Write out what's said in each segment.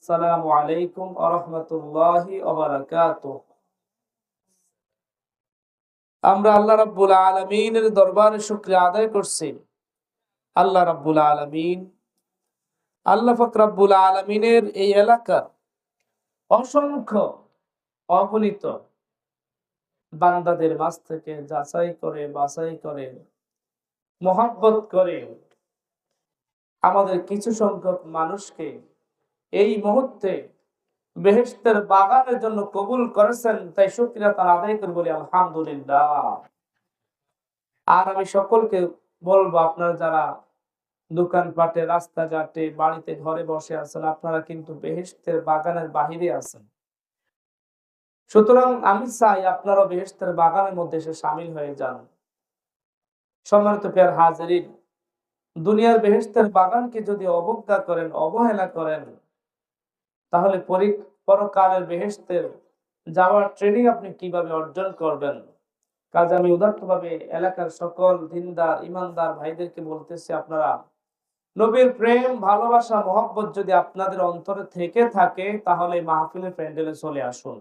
আসসালামু আলাইকুম ওয়া রাহমাতুল্লাহি ওয়া বারাকাতুহু। আমরা আল্লাহ রাব্বুল আলামিনের দরবারে শুকরিয়া আদায় করছি। আল্লাহ রাব্বুল আলামিন, আল্লাহ পাক রাব্বুল আলামিনের এই এলাকার অসংখ্য অগণিত বান্দাদের মাঝ থেকে যাচাই করে বাছাই করে মহব্বত করে আমাদের কিছু সংখ্যক মানুষকে এই মুহূর্তে বেহেশতের বাগানের জন্য কবুল করেছেন, তাই শুকরিয়া তার আদায় করে বলি আলহামদুলিল্লাহ। আর আমি সকলকে বলবো, আপনারা যারা দোকানপাটে, রাস্তাঘাটে, বাড়িতে, ঘরে বসে আছেন, আপনারা কিন্তু বেহেশতের বাগানের বাহিরে আছেন। সুতরাং আমি চাই আপনারা বেহেশতের বাগানের মধ্যে এসে শামিল হয়ে যান। সম্মানিত প্রিয় হাজিরিন, দুনিয়ার বেহেশতের বাগানকে যদি অবজ্ঞা করেন, অবহেলা করেন, তাহলে পরকালের বেহেশতের যাওয়ার ট্রেনিং আপনি কিভাবে অর্জন করবেন? কাজে আমি উদাত্তভাবে এলাকার সকল দিনদার ইমানদার ভাইদেরকে বলতেছি, আপনারা নবীর প্রেম, ভালোবাসা, মহব্বত যদি আপনাদের অন্তরে থেকে থাকে, তাহলে মাহফিলের প্যান্ডেলে চলে আসুন।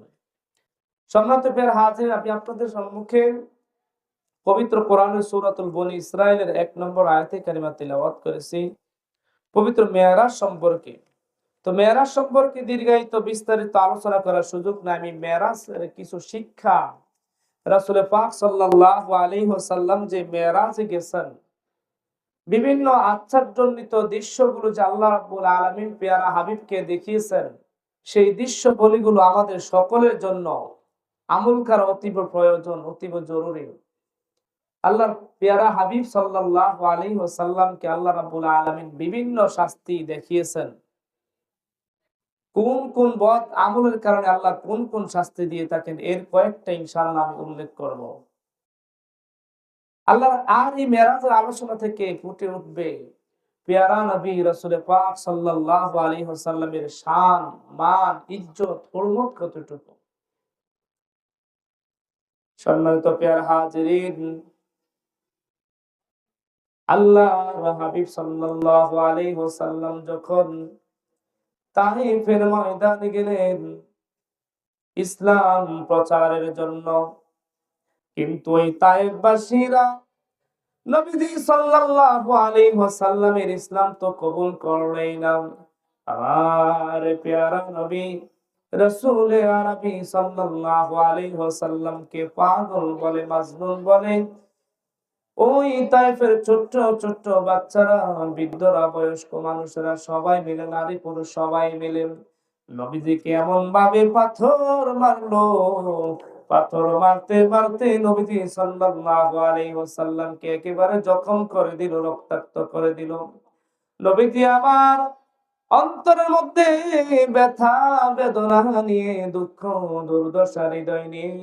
সম্মানিত প্রিয় হাজির, আমি আপনাদের সম্মুখে পবিত্র কোরআনের সূরাতুল বনী ইসরাইলের 1 নম্বর আয়াতে কারিমা তিলাওয়াত করেছি পবিত্র মেরাজ সম্পর্কে। তো মেরাজ সম্পর্কে দীর্ঘায়িত বিস্তারিত আলোচনা করার সুযোগ নাই। আমি মেরাজের কিছু শিক্ষা, রাসূল পাক সাল্লাল্লাহু আলাইহি ওয়াসাল্লাম যে মেরাজে গেছেন, বিভিন্ন আশ্চর্যজনিত দৃশ্যগুলো যে আল্লাহ রাব্বুল আলামিন পেয়ারা হাবিবকে দেখিয়েছেন, সেই দৃশ্যগুলো আমাদের সকলের জন্য আমল করা অতীব প্রয়োজন, অতীব জরুরি। আল্লাহর পেয়ারা হাবিব সাল্লাল্লাহু আলাইহি ওয়াসাল্লামকে আল্লাহ রাব্বুল আলামিন বিভিন্ন শাস্তি দেখিয়েছেন। কোন কোন বদ আমলের কারণে আল্লাহ কোন কোন শাস্তি দিয়ে থাকেন, এর কয়েকটা ইনশাআল্লাহ আমি উল্লেখ করব। আল্লাহর আর এই মেরাজের আলোচনা থেকে ফুটে উঠবে পেয়ারা নবী রাসূল পাক সাল্লাল্লাহু আলাইহি ওয়াসাল্লামের শান, মান, ইজ্জত, হুরমত কতটুকু। সম্মানিত পেয়ারা হাজিরিন, আল্লাহর হাবিব সাল্লাল্লাহু আলাইহি ওয়াসাল্লাম যখন তাইফের ময়দানে গেলেন ইসলাম প্রচারের জন্য, কিন্তু ওই তাইফবাসীরা নবীজি সাল্লাল্লাহু আলাইহি ওয়াসাল্লামের ইসলাম তো কবুল করলেই না। আমার পেয়ারা নবী রাসূল আরবি সাল্লাল্লাহু আলাইহি ওয়াসাল্লামকে পাগল বলে, মাজনুন বলে। ওই তাইফের ছোট্ট ছোট্ট বাচ্চারা, বৃদ্ধরা, বয়স্ক মানুষেরা সবাই মিলে, নারী পুরুষ সবাই মিলে নবীজিকে এমন ভাবে পাথর মারলো, পাথর মারতে মারতে নবীজি সাল্লাল্লাহু আলাইহি ওয়াসাল্লামকে একেবারে জখম করে দিল, রক্তাক্ত করে দিল। নবীজি আমার অন্তরের মধ্যে ব্যথা বেদনা নিয়ে, দুঃখ দুর্দশা হৃদয় নিয়ে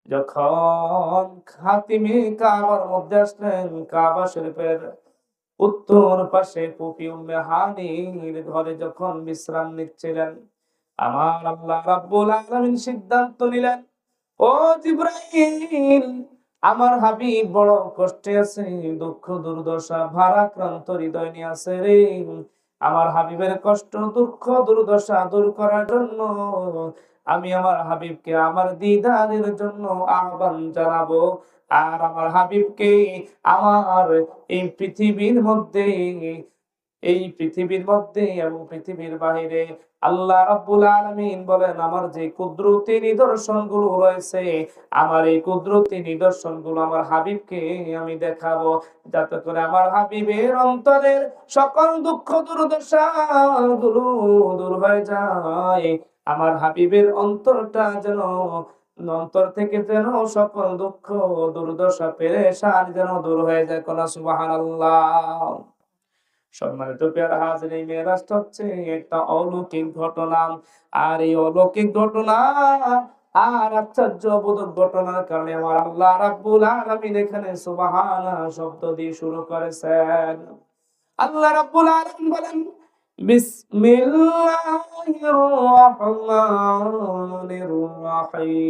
যখন খাতিমে কাবার মধ্যে আসলেন, কাবা শরীফের উত্তর পাশে ফুফি উম্মে হানির ঘরে যখন বিশ্রাম নিচ্ছিলেন, আমার আল্লাহ রাব্বুল আলামিন সিদ্ধান্ত নিলেন, ও জিবরাইল, আমার হাবিব বড় কষ্টে আছে, দুঃখ দুর্দশা ভারাক্রান্ত হৃদয় নিয়ে আছে রে। আমার হাবিবের কষ্ট, দুঃখ, দুর্দশা দূর করার জন্য আমি আমার হাবিবকে আমার দিদারের জন্য আহ্বান জানাবো। আর আমার হাবিবকে আমার এই পৃথিবীর মধ্যে, এই পৃথিবীর মধ্যে এবং পৃথিবীর বাহিরে আল্লাহ রাব্বুল আলামিন বলেন, আমার যে কুদরতি নিদর্শনগুলো রয়েছে, আমার এই কুদরতি নিদর্শনগুলো আমার হাবিবকে আমি দেখাবো, যাতে করে আমার হাবিবের অন্তরের সকল দুঃখ দুর্দশা গুলো দূর হয়ে যায়। আমার হাবিবের অন্তরটা যেন, অন্তর থেকে যেন সকল দুঃখ দুর্দশা পেরেশান যেন দূর হয়ে যায়। কোন সুবহানাল্লাহ। সম্মানিত প্রিয় হাজির, এই মেরাজটা হচ্ছে একটা অলৌকিক ঘটনা। আর এই অলৌকিক ঘটনা আর আশ্চর্যবোধক ঘটনার কারণে আমার আল্লাহ রাব্বুল আলামিন এখানে সুবহানা শব্দ দিয়ে শুরু করেছেন। আল্লাহ রাব্বুল আলামিন বলেন, বিসমিল্লাহির রহমানির রহিম।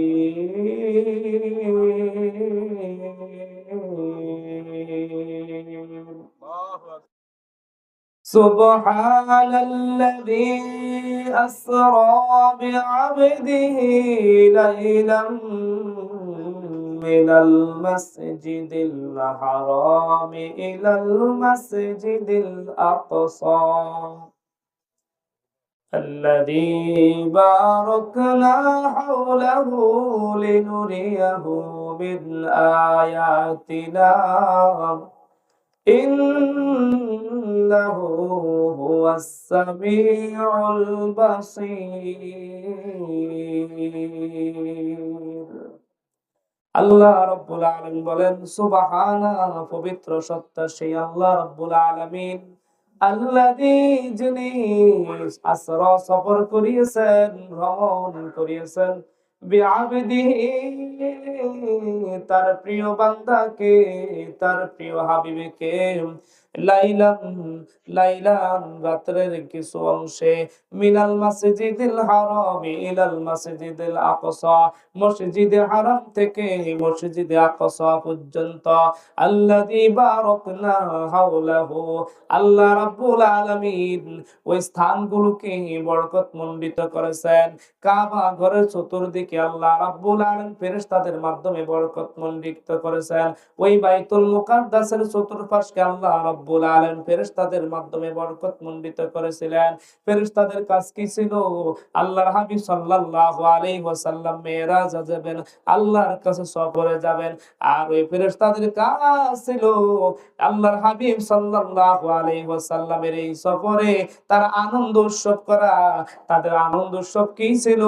سبحان الذي أسرى بعبده ليلا من المسجد الحرام إلى المسجد الأقصى الذي باركنا حوله لنريه من آياتنا إنه هو السميع البصير আল্লাহ রাব্বুল আলামিন বলেন সুবহানা পবিত্র সত্তা সেই আল্লাহ রাব্বুল আলামিন আল্লাযী যিনি আসরা সফর করিয়েছেন ভ্রমণ করিয়েছেন বিআবদিহি তার প্রিয় বান্দাকে তার প্রিয় হাবিবকে লাইলাম লাইলাম রাতের কিছু অংশে মিনাল মাসজিদিল হারাম ইলাল মাসজিদিল আকসা মসজিদে হারাম থেকে মসজিদে আকসা পর্যন্ত আল্লাযী বারাকনা হাওলাহু আল্লাহ রাব্বুল আলামিন ওই স্থানগুলোকে বরকতমণ্ডিত করেছেন কাবা ঘরের চতুর্দিকে আল্লাহ রাব্বুল আলামিন ফেরেশতাদের মাধ্যমে বরকতমণ্ডিত করেছেন ওই বাইতুল মুকাদ্দাসের চতুর্পাশকে আল্লাহ রাব্বুল আলামিন ফেরেশতাদের মাধ্যমে বরকতমণ্ডিত করেছিলেন ফেরেশতাদের কাজ কি ছিল আল্লাহর হাবিব সাল্লাল্লাহু আলাইহি ওয়াসাল্লাম মেরাজে যাবেন আল্লাহর কাছে সফরে যাবেন আর ওই ফেরেশতাদের কাজ ছিল আল্লাহর হাবিব সাল্লাল্লাহু আলাইহি ওয়াসাল্লামের এই সফরে তার আনন্দ উৎসব করা তাদের আনন্দ উৎসব কি ছিল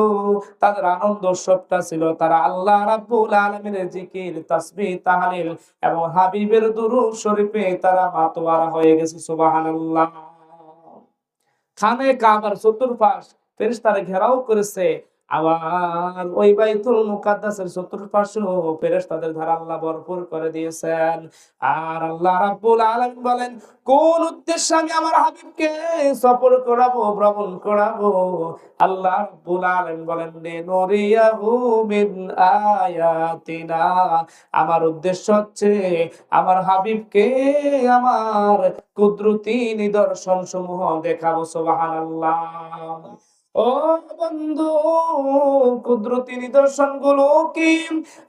তাদের আনন্দ উৎসবটা ছিল তারা আল্লাহ রাব্বুল আলামিনের জিকির তাসবিহ তাহলিল এবং হাবিবের দুরূদ শরীফে তারা মাতোয়ারা হয়ে গেছে সুবহানাল্লাহ খানে কাবার চতুর্পাশ ফেরেশতারা ঘেরাও করেছে আবার ওই বাইতুল মুকাদ্দাসের চতুর্পাশেও ফেরেশতাদের দ্বারা আল্লাহ ভরপুর করে দিয়েছেন আর আল্লাহ রাব্বুল আলামিন বলেন কোন উদ্দেশ্যে আমি আমার হাবিবকে সফর করাবো ভ্রমণ করাবো আল্লাহ রাব্বুল আলামিন বলেন নুরিয়াহু মিন আয়াতিনা আমার উদ্দেশ্য হচ্ছে আমার হাবিবকে আমার কুদরতি নিদর্শন সমূহ দেখাবো সুবহানাল্লাহ ও বন্ধু কুদরতি নিদর্শন গুলো কি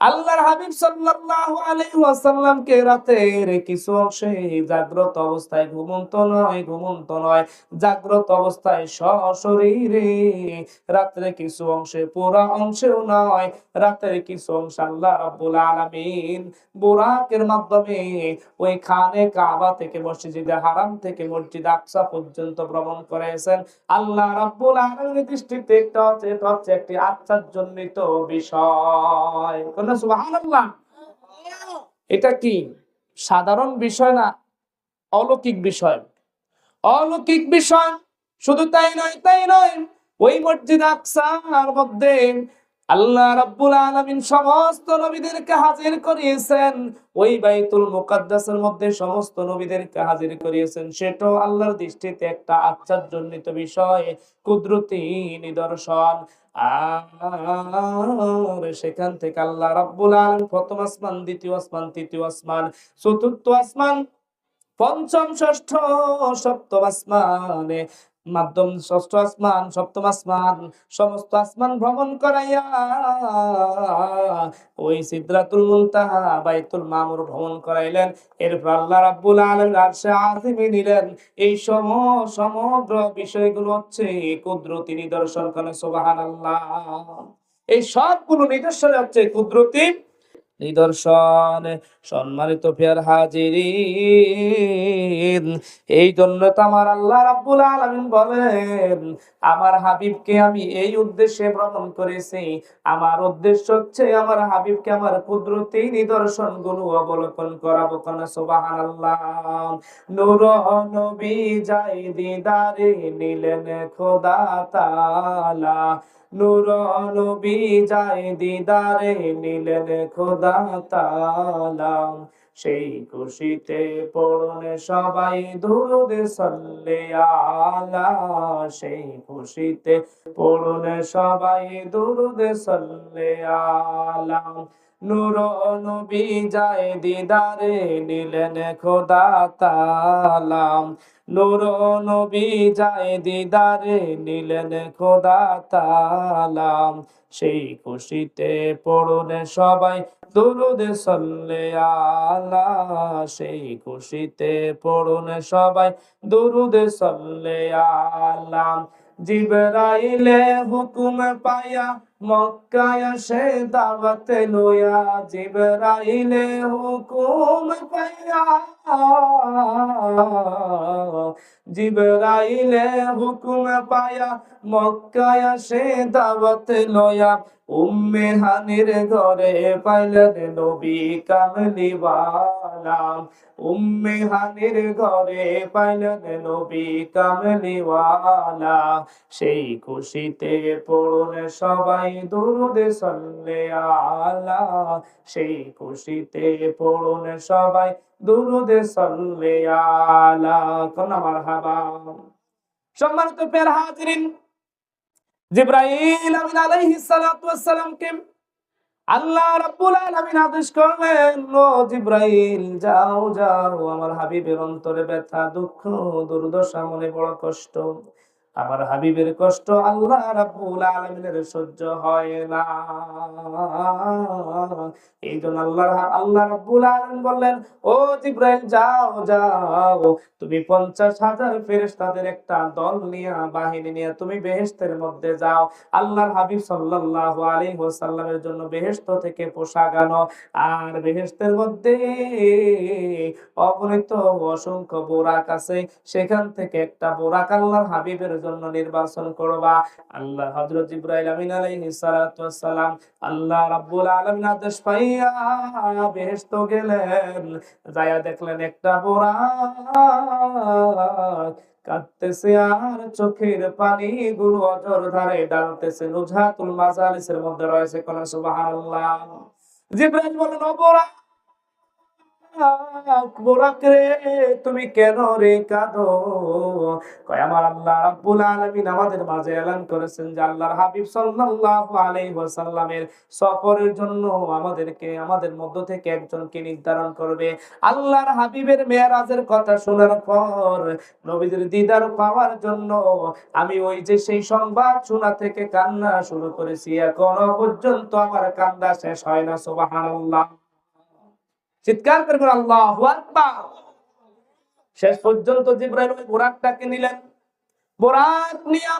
আল্লাহর হাবিব সাল্লাল্লাহু আলাইহি ওয়াসাল্লামকে রাতের কিছু অংশে জাগ্রত অবস্থায় ঘুমন্ত নয় জাগ্রত অবস্থায় সশরীরে রাতের কিছু অংশে পুরা অংশেও নয় রাতের কিছু অংশ আল্লাহ রাব্বুল আলামিন বুরাকের মাধ্যমে ওই খানে কাবা থেকে মসজিদে হারাম থেকে মসজিদ আকসা পর্যন্ত ভ্রমণ করেছেন আল্লাহ রাব্বুল আলামিন দৃষ্টিতে এটা হচ্ছে একটি আশ্চর্যজনিত বিষয় কোন সুবহানাল্লাহ এটা কি সাধারণ বিষয় না অলৌকিক বিষয় শুধু তাই নয় ওই মসজিদ আকসার মধ্যে আল্লাহ রাব্বুল আলামিন সমস্ত নবীদেরকে হাজির করিয়েছেন ওই বাইতুল মুকাদ্দাসের মধ্যে সমস্ত নবীদেরকে হাজির করিয়েছেন সেটাও আল্লাহর দৃষ্টিতে একটা আশ্চর্যজনিত বিষয় কুদরতি নিদর্শন আর সেখান থেকে আল্লাহ রাব্বুল আলামিন প্রথম আসমান দ্বিতীয় আসমান তৃতীয় আসমান চতুর্থ আসমান পঞ্চম ষষ্ঠ সপ্তম আসমানে মাধ্যম ষষ্ঠ আসমান সপ্তম আসমান সমস্ত আসমান ভ্রমণ করাইয়া ওই সিদরাতুল মুনতাহা বাইতুল মামুর ভ্রমণ করাইলেন এরপর আল্লাহ রাব্বুল আলামিন আরশে আজিমে নিলেন এই সমগ্র বিষয়গুলো হচ্ছে কুদরতি নিদর্শন কোন সুবহানাল্লাহ এই সবগুলো নিদর্শন হচ্ছে কুদরতি নিদর্শন সম্মানিত প্রিয় হাজিরিন এই জন্য তো আমার আল্লাহ রাব্বুল আলামিন বলেন আমার হাবিবকে আমি এই উদ্দেশ্যে ভ্রমণ করেছি আমার উদ্দেশ্য হচ্ছে আমার হাবিবকে আমার কুদরতি নিদর্শন গুলো অবলোকন করাবো কোন সুবহানাল্লাহ নূর নবী যাই দিদারে নিলেন খোদা তাআলা নূর নবী যায় দিদারে নিলেন খোদা তাআলা সেই খুশিতে পড়ুন সবাই দুরূদ সাল্লে আলা, সেই খুশিতে পড়ুন সবাই দুরূদ সাল্লে আলা। নূর নবী যায় দিদারে নিলেন খোদা তাআলা, নূর নবী যায় দিদারে নিলেন খোদা তাআলা, সেই খুশিতে পড়ুন সবাই দুরূদ সাল্লে আলা, সেই খুশিতে পড়ুন সবাই দুরূদ সাল্লে আলা। জিবরাইলে হুকুম পায়া মক্কায় আসে দাওয়াত লইয়া, জিবরাইলে হুকুম পায়া, জিবরাইলে হুকুম পায়া মক্কায় আসে দাওয়াত লইয়া, উম্মে হানির ঘরে পাইলেন নবী কামলিওয়ালা, উম্মে হানির ঘরে পাইলেন নবী কামলিওয়ালা, সেই খুশিতে পড়ুন সবাই দুরূদ সাল্লে আলা, সেই খুশিতে পড়ুন সবাই দুরূদ সাল্লে আলা। কোন মারহাবা। সম্মানিত প্রিয় হাজিরিন, জিবরাইল আমিন আলাইহিস সালাতু ওয়াস সালামকে আল্লাহ রাব্বুল আলামিন আদেশ করলেন, ও জিবরাইল যাও যাও, আমার হাবিবের অন্তরে ব্যথা, দুঃখ, দুর্দশা, মনে বড় কষ্ট, আমার হাবিবের কষ্ট আল্লাহ রাব্বুল আলামিনের সহ্য হয় না। এইজন্য আল্লাহ রাব্বুল আলামিন বললেন, ও জিবরাইল যাও যাও, তুমি 50,000 ফেরেশতাদের একটা দল নিয়ে, বাহিনী নিয়ে তুমি বেহেশতের মধ্যে যাও। আল্লাহর হাবিব সাল্লাল্লাহু আলাইহি ওয়াসাল্লামের জন্য বেহেশত থেকে পোশাক আনো, আর বেহেশতের মধ্যে অগণিত অসংখ্য বোরাক আছে, সেখান থেকে একটা বোরাক আল্লাহর হাবিবের জন্য নির্বাচন করবা। আল্লাহ হযরত জিবরাইল আমিন আলাইহিস সালাতু ওয়াস সালাম আল্লাহ রাব্বুল আলামিন আদেশ পাইয়া বেহেশত গেলেন, যায়া দেখলেন একটা বোরাক কাঁদতেছে আর চোখের পানি গুলো অঝর ধারে ডালতেছে। নুজহাতুল মাজালিসের মধ্যে রয়েছে, কোন সুবহানাল্লাহ। জিবরাইল বলেন, ও বোরাক, বোরাক রে তুমি কেন রে কাঁদো? কয় আমার আল্লাহ রাব্বুল আলামিন আমাদের মাঝে এলান করেছেন যে আল্লাহর হাবিব সাল্লাল্লাহু আলাইহি ওয়াসাল্লামের সফরের জন্য আমাদের মধ্য থেকে একজনকে নির্ধারণ করবে। আল্লাহর হাবিবের মেরাজের কথা শোনার পর নবীদের দিদার পাওয়ার জন্য আমি ওই যে সেই সংবাদ শোনা থেকে কান্না শুরু করেছি, এখনো পর্যন্ত আমার কান্না শেষ হয় না। সুবহানাল্লাহ। চিৎকার করে বলেন আল্লাহু আকবার। শেষ পর্যন্ত জিবরাইল ওই বোরাকটাকে নিলেন। বোরাক নিয়ে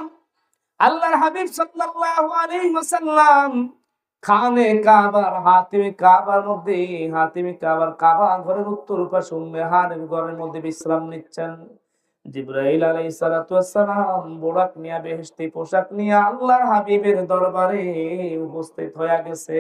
আল্লাহর হাবিব সাল্লাল্লাহু আলাইহি ওয়াসাল্লাম খানে কাবার হাতিমে কাবার কাবা ঘরের উত্তর পাশে উম্মে হানির ঘরের মধ্যে বিশ্রাম নিচ্ছেন। জিবরাইল আলাইহিস সালাতু ওয়াস সালাম বোরাক নিয়ে বেহেশতি পোশাক নিয়ে আল্লাহর হাবিবের দরবারে উপস্থিত হয়ে গেছে,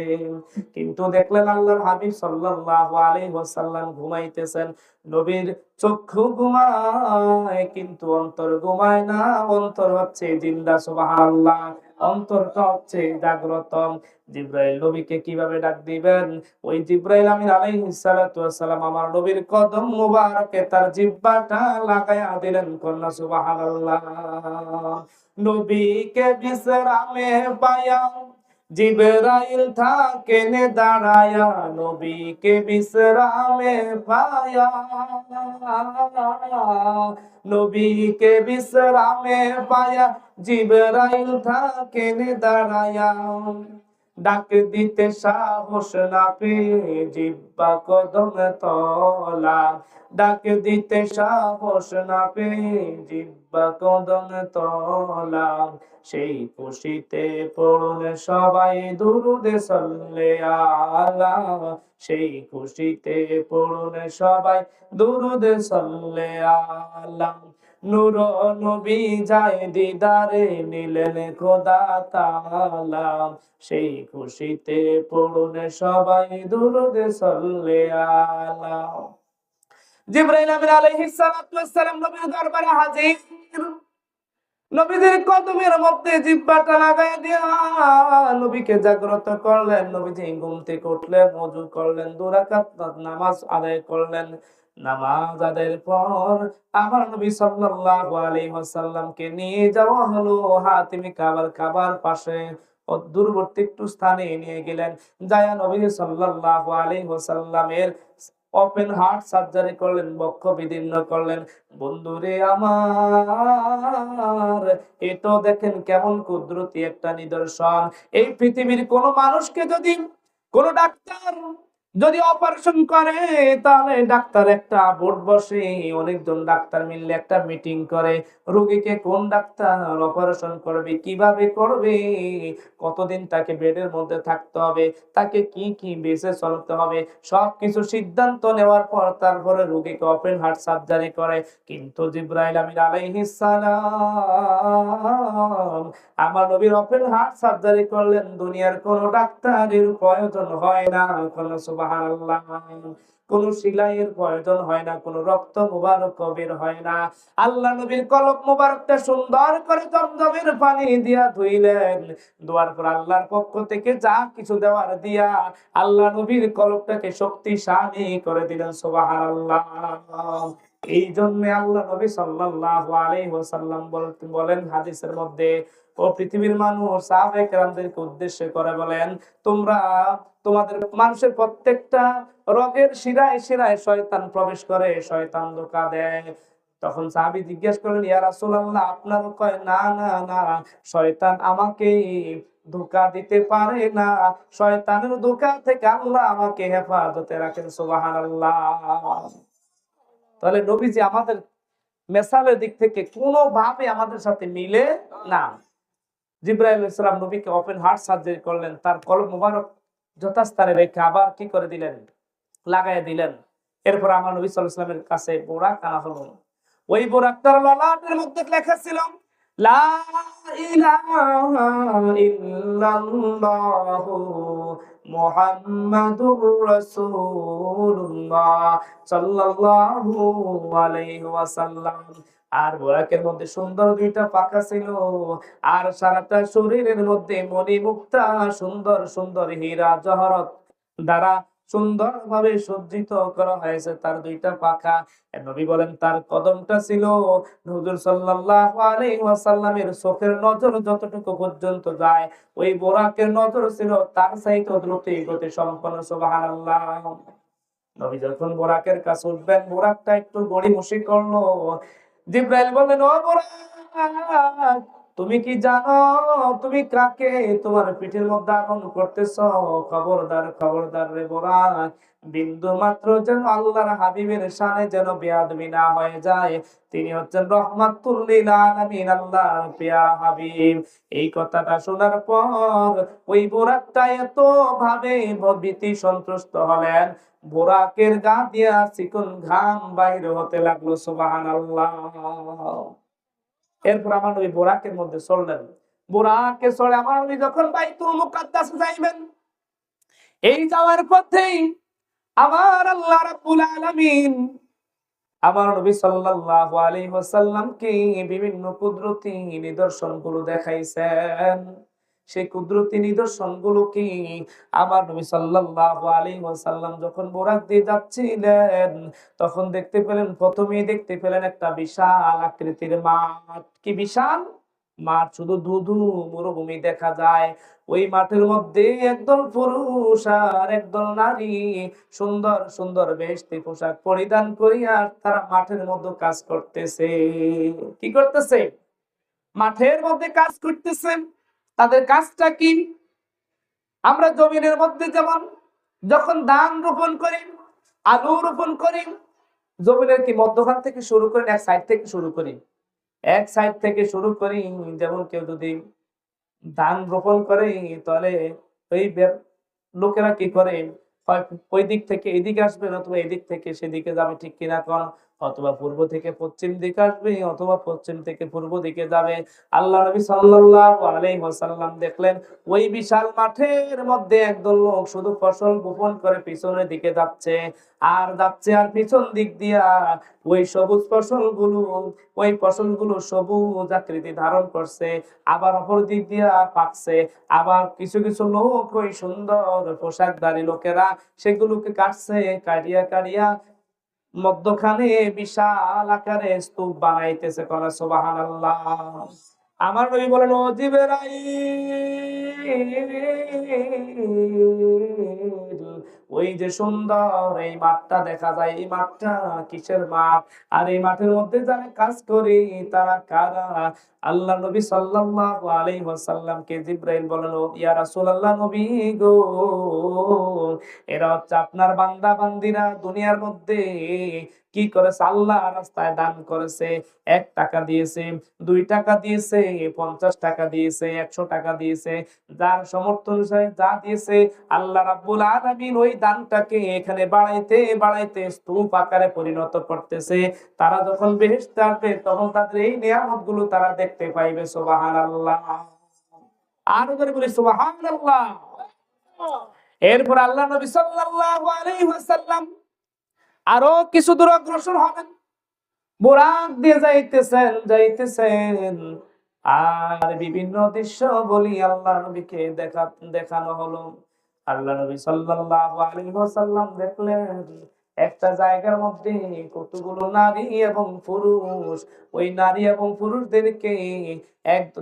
কিন্তু দেখলেন আল্লাহর হাবিব সাল্লাল্লাহু আলাইহি ওয়াসাল্লাম ঘুমাইতেছেন। নবীর চক্ষু ঘুমায় কিন্তু অন্তর ঘুমায় না, অন্তর হচ্ছে জিন্দা। সুবহানাল্লাহ। অন্তরটা হচ্ছে জাগ্রত। জিবরাইল নবীকে কিভাবে ডাক দিবেন? ওই জিবরাইল আমিন আলাইহিস সালাতু ওয়াস সালাম আমার নবীর কদম মুবারকে তার জিহ্বাটা লাগায়া দিলেন। কন্যা সুবহানাল্লাহ। নবীকে বিশ্রামে পায়া জিবরাইল থাকেন দাঁড়ায়া, নবীকে বিশ্রামে পায়া, নবীকে বিশ্রামে পায়া জিবরাইল থাকেন দাঁড়ায়া, ডাক দিতে সাহস না পেয়ে জিহ্বা কদম তলা, ডাক দিতে সাহস না পেয়ে জিহ্বা কদম তলা, সেই খুশিতে পড়ুন সবাই দুরূদ সাল্লে আলা, সেই খুশিতে পড়ুন সবাই দুরূদ সাল্লে আলা। নূর নবী যায় দিদারে নিলেন খোদা তাআলা, সেই খুশিতে পড়ুন সবাই দুরূদ সাল্লে আলা। জিবরাইল আমিন আলাইহিস সালাতু ওয়াস সালাম নবীর দরবারে হাজির। নবীজির কদমের মধ্যে জিহ্বাটা লাগাই দিয়া নবীকে জাগ্রত করলেন। নবীজি ঘুম থেকে উঠলেন, ওযু করলেন, 2 রাকাত নামাজ আদায় করলেন। নামাজ আদায়ের পর আমার নবী সাল্লাল্লাহু আলাইহি ওয়াসাল্লামকে নিয়ে যাওয়া হলো হাতিমে কাবার পাশে দূরবর্তী একটু স্থানে নিয়ে গেলেন। যায়া নবী সাল্লাল্লাহু আলাইহি ওয়াসাল্লামের ওপেন হার্ট সার্জারি করলেন, বক্ষ বিদীর্ণ করলেন। বন্ধুরে আমার, এতো দেখেন কেমন কুদরতি একটা নিদর্শন। এই পৃথিবীর কোন মানুষকে যদি কোন ডাক্তার যদি অপারেশন করে, তাহলে ডাক্তার একটা বোর্ড বসে, অনেকজন ডাক্তার মিললে একটা মিটিং করে, রোগীকে কোন ডাক্তার অপারেশন করবে, কিভাবে করবে, কতদিন তাকে বেডের মধ্যে থাকতে হবে, তাকে কি কি বেঁচে চলতে হবে, সবকিছু সিদ্ধান্ত নেওয়ার পর তারপরে রোগীকে ওপেন হার্ট সার্জারি করে। কিন্তু জিবরাইল আমিন আলাইহিস সালাম আমার নবীর ওপেন হার্ট সার্জারি করলেন। দুনিয়ার কোন ডাক্তারের প্রয়োজন হয় না, কোন সুবহানাল্লাহ, কোন সিলাইয়ের প্রয়োজন হয় না, কোন রক্ত মুবারক বের হয় না। আল্লাহ নবীর কলব মুবারকটা সুন্দর করে জমজমের পানি দিয়া ধুইলেন। ধোয়ার পর আল্লাহর পক্ষ থেকে যা কিছু দেওয়ার দিয়া আল্লাহ নবীর কলবটাকে শক্তিশালী করে দিলেন। সুবহানাল্লাহ। এই জন্য আল্লাহ নবী সাল্লাল্লাহু আলাইহি ওয়াসাল্লাম বলেন হাদিসের মধ্যে, ও পৃথিবীর মানুষ, সাহাবায়ে কেরামদেরকে উদ্দেশ্য করে বলেন, তোমরা তোমাদের মানুষের প্রত্যেকটা রোগের শিরায় শিরায় শয়তান প্রবেশ করে, শয়তান ধোঁকা দেয়। তখন সাহাবী জিজ্ঞেস করলেন, ইয়া রাসূলুল্লাহ, আপনারও কয়? না না না, শয়তান আমাকে ধোঁকা দিতে পারে না, শয়তানের ধোঁকা থেকে আল্লাহ আমাকে হেফাজতে রাখেন। সুবহানাল্লাহ। তাহলে নবীজি আমাদের মেসালের দিক থেকে কোনোভাবে আমাদের সাথে মিলে না। জিবরাইল আলাইহিস সালাম নবীকে ওপেন হার্ট সার্জারি করলেন, তার কলব মোবারক যথাস্থানে রেখে আবার কি করে দিলেন, লাগাই দিলেন। এরপর আমার নবী সাল্লাল্লাহু আলাইহি ওয়াসাল্লামের কাছে বোরাক আনা হলো। ওই বোরাকটার ললাটের মধ্যে লেখা ছিল, লা ইলাহা ইল্লাল্লাহু মুহাম্মাদুর রাসূলুল্লাহ সাল্লাল্লাহু আলাইহি ওয়াসাল্লাম। আর বোরাকের মধ্যে সুন্দর 2টা পাখা ছিল, আর সারাটা শরীরের মধ্যে মণিমুক্তা সুন্দর সুন্দর হীরা জহরত দ্বারা সুন্দরভাবে সজ্জিত করা হয়েছে তার 2টা পাখা। নবী বলেন তার কদমটা ছিল হুজুর সাল্লাল্লাহু আলাইহি ওয়াসাল্লামের চোখের নজর যতটুকু পর্যন্ত যায়, ওই বোরাকের নজর ছিল তার চাইতে দ্রুত গতি সম্পন্ন। সুবহানাল্লাহ। নবী যখন বোরাকের কাছে উঠবেন, বোরাকটা একটু গড়িমসি করলো। জিবরাইল বললেন, ও বোরাক, তুমি কি জানো তুমি কাকে তোমার পিঠের মধ্যে আরোহণ করতেছ? খবরদার খবরদার রে বোরাক, বিন্দু মাত্র যেন আল্লাহর হাবিবের শানে যেন বেয়াদবি না হয়ে যায়। তিনি হচ্ছেন রহমাতুল লিল আলামিন, আল্লাহর পেয়ারা হাবিব। এই কথাটা শোনার পর ওই বোরাকটা এত ভাবে ভীতি সন্ত্রস্ত হলেন, বোরাকের গা দিয়া চিকন ঘাম বাইরে হতে লাগলো। সুবহানাল্লাহ। এরপর আমার নবী বোরাকের মধ্যে চললেন। বোরাকে চড়ে আমার নবী যখন বাইতুল মুকাদ্দাসে যাইবেন, এই যাওয়ার পথেই আমার আল্লাহ রাব্বুল আলামিন আমার নবী সাল্লাল্লাহু আলাইহি ওয়াসাল্লামকে বিভিন্ন কুদরতি নিদর্শনগুলো দেখাইছেন। সেই কুদরতি নিদর্শনগুলো কি আমার নবী সাল্লাল্লাহু আলাইহি ওয়াসাল্লাম যখন বোরাক দিয়ে যাচ্ছিলেন, তখন দেখতে পেলেন, প্রথমেই দেখতে পেলেন একটা বিশাল আকৃতির মাঠ। কি বিশাল মাঠ! শুধু ধুধু মরুভূমি দেখা যায়। ওই মাঠের মধ্যে একদল পুরুষ আর একদল নারী সুন্দর সুন্দর বেশটি পোশাক পরিধান করিয়া তারা মাঠের মধ্যে কাজ করতেছে। কি করতেছে? মাঠের মধ্যে কাজ করতেছে। তাদের কাজটা কি? আমরা জমিনের মধ্যে যেমন যখন ধান রোপণ করি, আলু রোপণ করি, জমিনের কি মধ্যখান থেকে শুরু করি, এক সাইড থেকে শুরু করি, এক সাইড থেকে শুরু করি। যেমন কেউ যদি ধান রোপণ করে, তাহলে ওই লোকেরা কি করে, হয় ওই দিক থেকে এদিকে আসবে, অথবা এদিক থেকে সেদিকে যাবে, ঠিক কিনা কোন? অথবা পূর্ব থেকে পশ্চিম দিকে আসবে, অথবা পশ্চিম থেকে পূর্ব দিকে যাবে। আল্লাহ নবী সাল্লাল্লাহু আলাইহি ওয়াসাল্লাম দেখলেন ওই বিশাল মাঠের মধ্যে একদল লোক শুধু ফসল বপন করে পিছনের দিকে যাচ্ছে, আর যাচ্ছে, আর পিছন দিক দিয়া ওই সবুজ ফসলগুলো, ওই ফসলগুলো সবুজ আকৃতি ধারণ করছে, আবার অপর দিক দিয়া পাকছে। আবার কিছু কিছু লোক, ওই সুন্দর পোশাকধারী লোকেরা, সেগুলোকে কাটছে, কাটিয়া কাটিয়া মধ্যখানে বিশাল আকারে স্তূপ বানাইতেছে। কোন সুবহানাল্লাহ। আমার নবী বলেন, ও জিবরাইল, ওই যে সুন্দর এই মাঠটা দেখা যায়, এই মাঠটা কিসের মাঠ? আর এই মাঠের মধ্যে যারা কাজ করে তারা কারা? আল্লাহ নবী সাল্লাল্লাহু আলাইহি ওয়াসাল্লামকে জিবরাইল বলেন, ও ইয়া রাসূলুল্লাহ, নবী গো, এরা হচ্ছে আপনার বান্দা বান্দিরা, দুনিয়ার মধ্যে কি করেছে? আল্লাহ রাস্তায় দান করেছে। 1 টাকা দিয়েছে, 2 টাকা দিয়েছে, 50 টাকা দিয়েছে, 100 টাকা দিয়েছে, যার সামর্থ্য অনুসারে যা দিয়েছে, আল্লাহ রাব্বুল আলামিন ওই দানটাকে এখানে বাড়াইতে বাড়াইতে স্তূপ আকারে পরিণত করতেছে। তারা যখন বেহেশতে আসবে তখন তাদের এই নিয়ামতগুলো তারা দেখতে পাইবে। সুবহানাল্লাহ। আরো করে বলি সুবহানাল্লাহ। এরপর আল্লাহ নবী সাল্লাল্লাহু আলাইহি ওয়াসাল্লাম আরো কিছু দূর অগ্রসর হবেন, বোরাক দিয়ে যাইতেছেন যাইতেছেন, আর বিভিন্ন দৃশ্য বলি আল্লাহ নবীকে দেখানো হলো। আল্লাহ নবী সাল্লাল্লাহু আলাইহি ওয়াসাল্লাম দেখলেন একটা জায়গার মধ্যে কতগুলো নারী এবং পুরুষ, ওই নারী এবং পুরুষদেরকে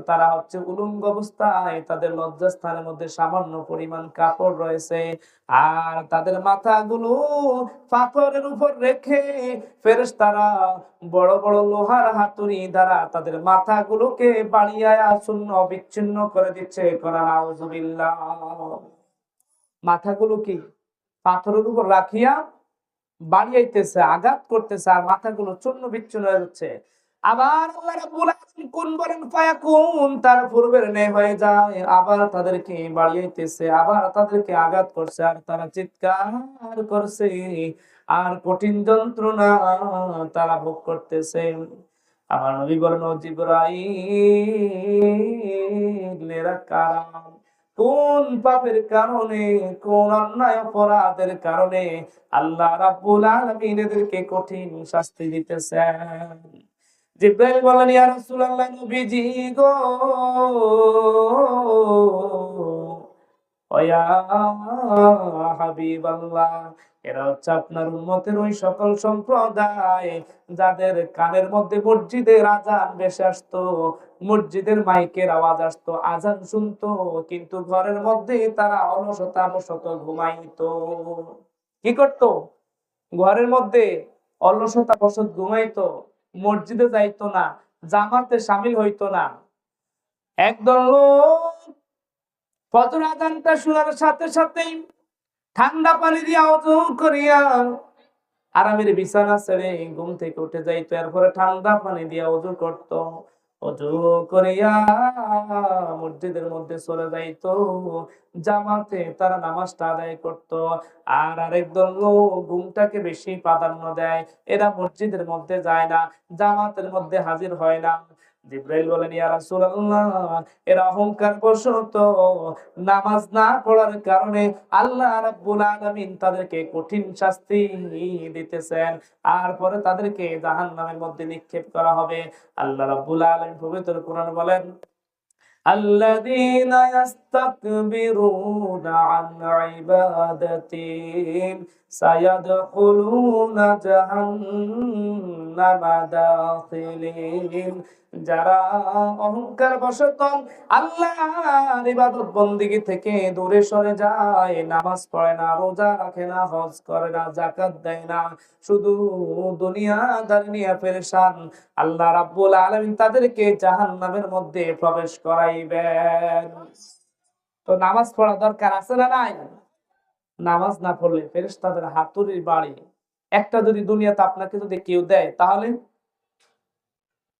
তারা হচ্ছে উলঙ্গ অবস্থায়, তাদের লজ্জাস্থানের মধ্যে সামান্য পরিমাণ কাপড় রয়েছে, আর তাদের মাথাগুলো পাথরের উপর রেখে ফেরেশতারা বড় বড় লোহার হাতুড়ি দ্বারা তাদের মাথাগুলোকে বাড়িয়ে শূন্য বিচ্ছিন্ন করে দিচ্ছে। কোরআন আউযুবিল্লাহ। মাথাগুলো কি পাথরের উপর রাখিয়া বাড়িয়াইতেছে, আঘাত করতেছে, আর মাথাগুলো চূর্ণ বিচ্ছিন্ন হয়ে যাচ্ছে। আবার আল্লাহ রাব্বুল আলামিন কোন বলেন ফায়াকুন, তার পূর্বের ন্যায় হয়ে যায়, আবার তাদেরকে বাড়িয়াইতেছে, আবার তাদেরকে আঘাত করছে, আর তারা চিৎকার করছে, আর কঠিন যন্ত্রণা তারা ভোগ করতেছে। আমার নবী বলেন, ও জিবরাইল, এরা কারা? কোন পাপের কারণে, কোন অন্যায় অপরাধের কারণে আল্লাহ রাব্বুল আলামিন এদেরকে কঠিন শাস্তি দিতেছেন? জিবরাইল বলেন, ইয়া রাসূলুল্লাহ, নবীজি গো, ও ইয়া হাবিবাল্লাহ, এরা হচ্ছে আপনার উম্মতের ওই সকল সম্প্রদায় যাদের কানের মধ্যে মসজিদের আজান ভেসে আসতো, মসজিদের মাইকের আওয়াজ আসতো, আজান শুনতো, কিন্তু ঘরের মধ্যে তারা অলসতা বশত ঘুমাইতো। কি করতো? ঘরের মধ্যে অলসতা বশত ঘুমাইতো, মসজিদে যাইতো না, জামাতে শামিল হইতো না। একদল লোক ফজর আযানটা শোনার সাথে সাথেই ঠান্ডা পানি দিয়া ওযু করিয়া আরামের বিছানা ছেড়ে ঘুম থেকে উঠে যাইতো, এরপরে ঠান্ডা পানি দিয়া ওযু করতো, ওযু করিয়া মসজিদের মধ্যে চলে যাইতো, জামাতে তারা নামাজটা আদায় করতো। আর আরেকদল লোক ঘুমটাকে বেশি প্রাধান্য দেয়, এরা মসজিদের মধ্যে যায় না, জামাতের মধ্যে হাজির হয় না। জিবরাইল বলেন, ইয়া রাসূলুল্লাহ, এরা অহংকার বশত নামাজ না পড়ার কারণে আল্লাহ রাব্বুল আলামিন তাদেরকে কঠিন শাস্তি দিতেছেন, আর পরে তাদেরকে জাহান্নামের মধ্যে নিক্ষেপ করা হবে। আল্লাহ রাব্বুল আলামিন পবিত্র কোরআন বলেন, الذين يستكبرون عن عبادتي سيدخلون جهنم داخلين। যারা অহংকার বশত আল্লাহর ইবাদত বন্দেগী থেকে দূরে সরে যায়, নামাজ পড়ে না, রোজা রাখে না, হজ করে না, যাকাত দেয় না, শুধু দুনিয়াদারি নিয়ে পেরেশান, আল্লাহ রাব্বুল আলামিন তাদেরকে জাহান্নামের মধ্যে প্রবেশ করাইবেন। তো নামাজ পড়া দরকার আছে না নাই? নামাজ না পড়লে ফেরেশতাদের হাতুড়ির বাড়ি একটা যদি দুনিয়াতে আপনাকে যদি কেউ দেয়, তাহলে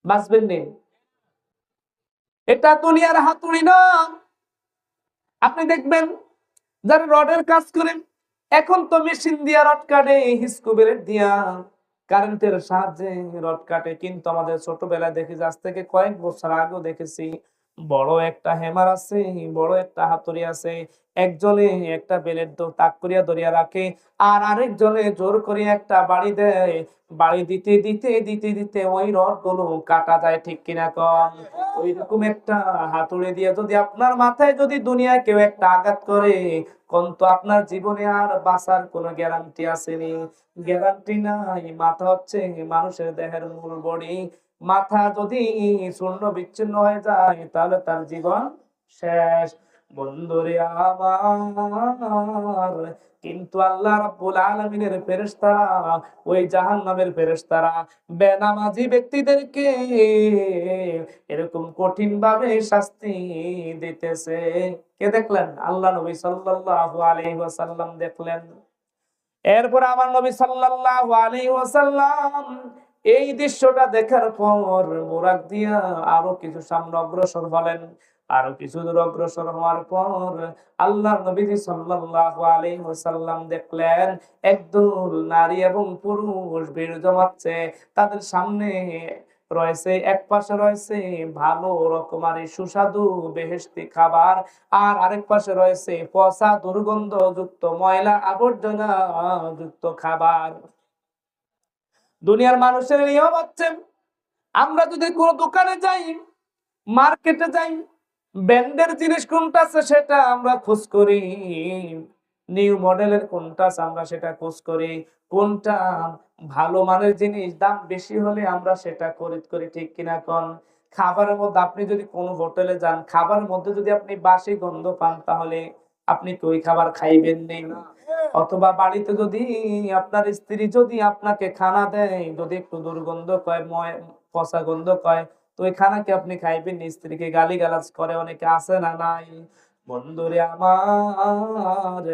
বাঁচবেন নে? এটা দুনিয়ার হাতুড়ি না। আপনি দেখবেন যারা রডের কাজ করেন, এখন তো মেশিন দিয়া রড কাটে, স্ক্রু ব্লেড দিয়া কারেন্টের সাহায্যে রড কাটে। কিন্তু আমাদের ছোটবেলায় দেখি যে আজ থেকে কয়েক বছর আগেও দেখেছি বড় একটা হ্যামার আছে, বড় একটা হাতুড়ি আছে। একজনে একটা বেলের তাক করিয়া ধরিয়া রাখে, আর আরেকজনে জোর করে একটা বাড়ি দেয়। বাড়ি দিতে দিতে দিতে দিতে ওই রড গুলো কাটা যায়, ঠিক কিনা কন? ওইরকম একটা হাতুড়ি দিয়ে যদি আপনার মাথায় যদি দুনিয়ায় কেউ একটা আঘাত করে, কোন তো আপনার জীবনে আর বাঁচার কোনো গ্যারান্টি আসেনি? গ্যারান্টি নাই। মাথা হচ্ছে মানুষের দেহের মূল বডি। মাথা যদি শূন্য বিচ্ছিন্ন হয়ে যায় তাহলে তার জীবন শেষ। বন্ধুরে আমার, কিন্তু আল্লাহ রাব্বুল আলামিনের ফেরেশতারা, ওই জাহান্নামের ফেরেশতারা বেনামাজি ব্যক্তিদেরকে এরকম কঠিন ভাবে শাস্তি দিতেছে। কে দেখলেন? আল্লাহ নবী সাল্লাল্লাহু আলাইহি ওয়াসাল্লাম দেখলেন। এরপর আমার নবী সাল্লাল্লাহু আলাইহি ওয়াসাল্লাম এই দৃশ্যটা দেখার পর বুরাক দিয়া আরো কিছু সামনে অগ্রসর হলেন। আরো কিছু দূর অগ্রসর হওয়ার পর আল্লাহর নবী সাল্লাল্লাহু আলাইহি ওয়াসাল্লাম দেখলেন একদল নারী এবং পুরুষ ভিড় জমাচ্ছে। তাদের সামনে রয়েছে, এক পাশে রয়েছে ভালো রকমারি সুস্বাদু বেহেশতি খাবার, আর আরেক পাশে রয়েছে পচা দুর্গন্ধযুক্ত ময়লা আবর্জনা যুক্ত খাবার। দুনিয়ার মানুষের নিয়ম হচ্ছে, আমরা যদি কোনো দোকানে যাই, মার্কেটে যাই, ব্র্যান্ডের জিনিস কোনটা আছে সেটা আমরা খোঁজ করি, নিউ মডেলের কোনটা আছে আমরা সেটা খোঁজ করি, কোনটা ভালো মানের জিনিস দাম বেশি হলে আমরা সেটা খরিদ করি, ঠিক কিনা কোন? খাবারের মধ্যে আপনি যদি কোনো হোটেলে যান, খাবারের মধ্যে যদি আপনি বাসি গন্ধ পান তাহলে আপনি কি ওই খাবার খাইবেন না? অথবা বাড়িতে যদি আপনার স্ত্রী যদি আপনাকে খানা দেয়, যদি একটু দুর্গন্ধ কয়, পচা গন্ধ কয়, তো ওই খানা কি আপনি খাইবেন? স্ত্রীকে গালিগালাজ করে অনেকে, আছে না নাই? বন্ধুরে আমার,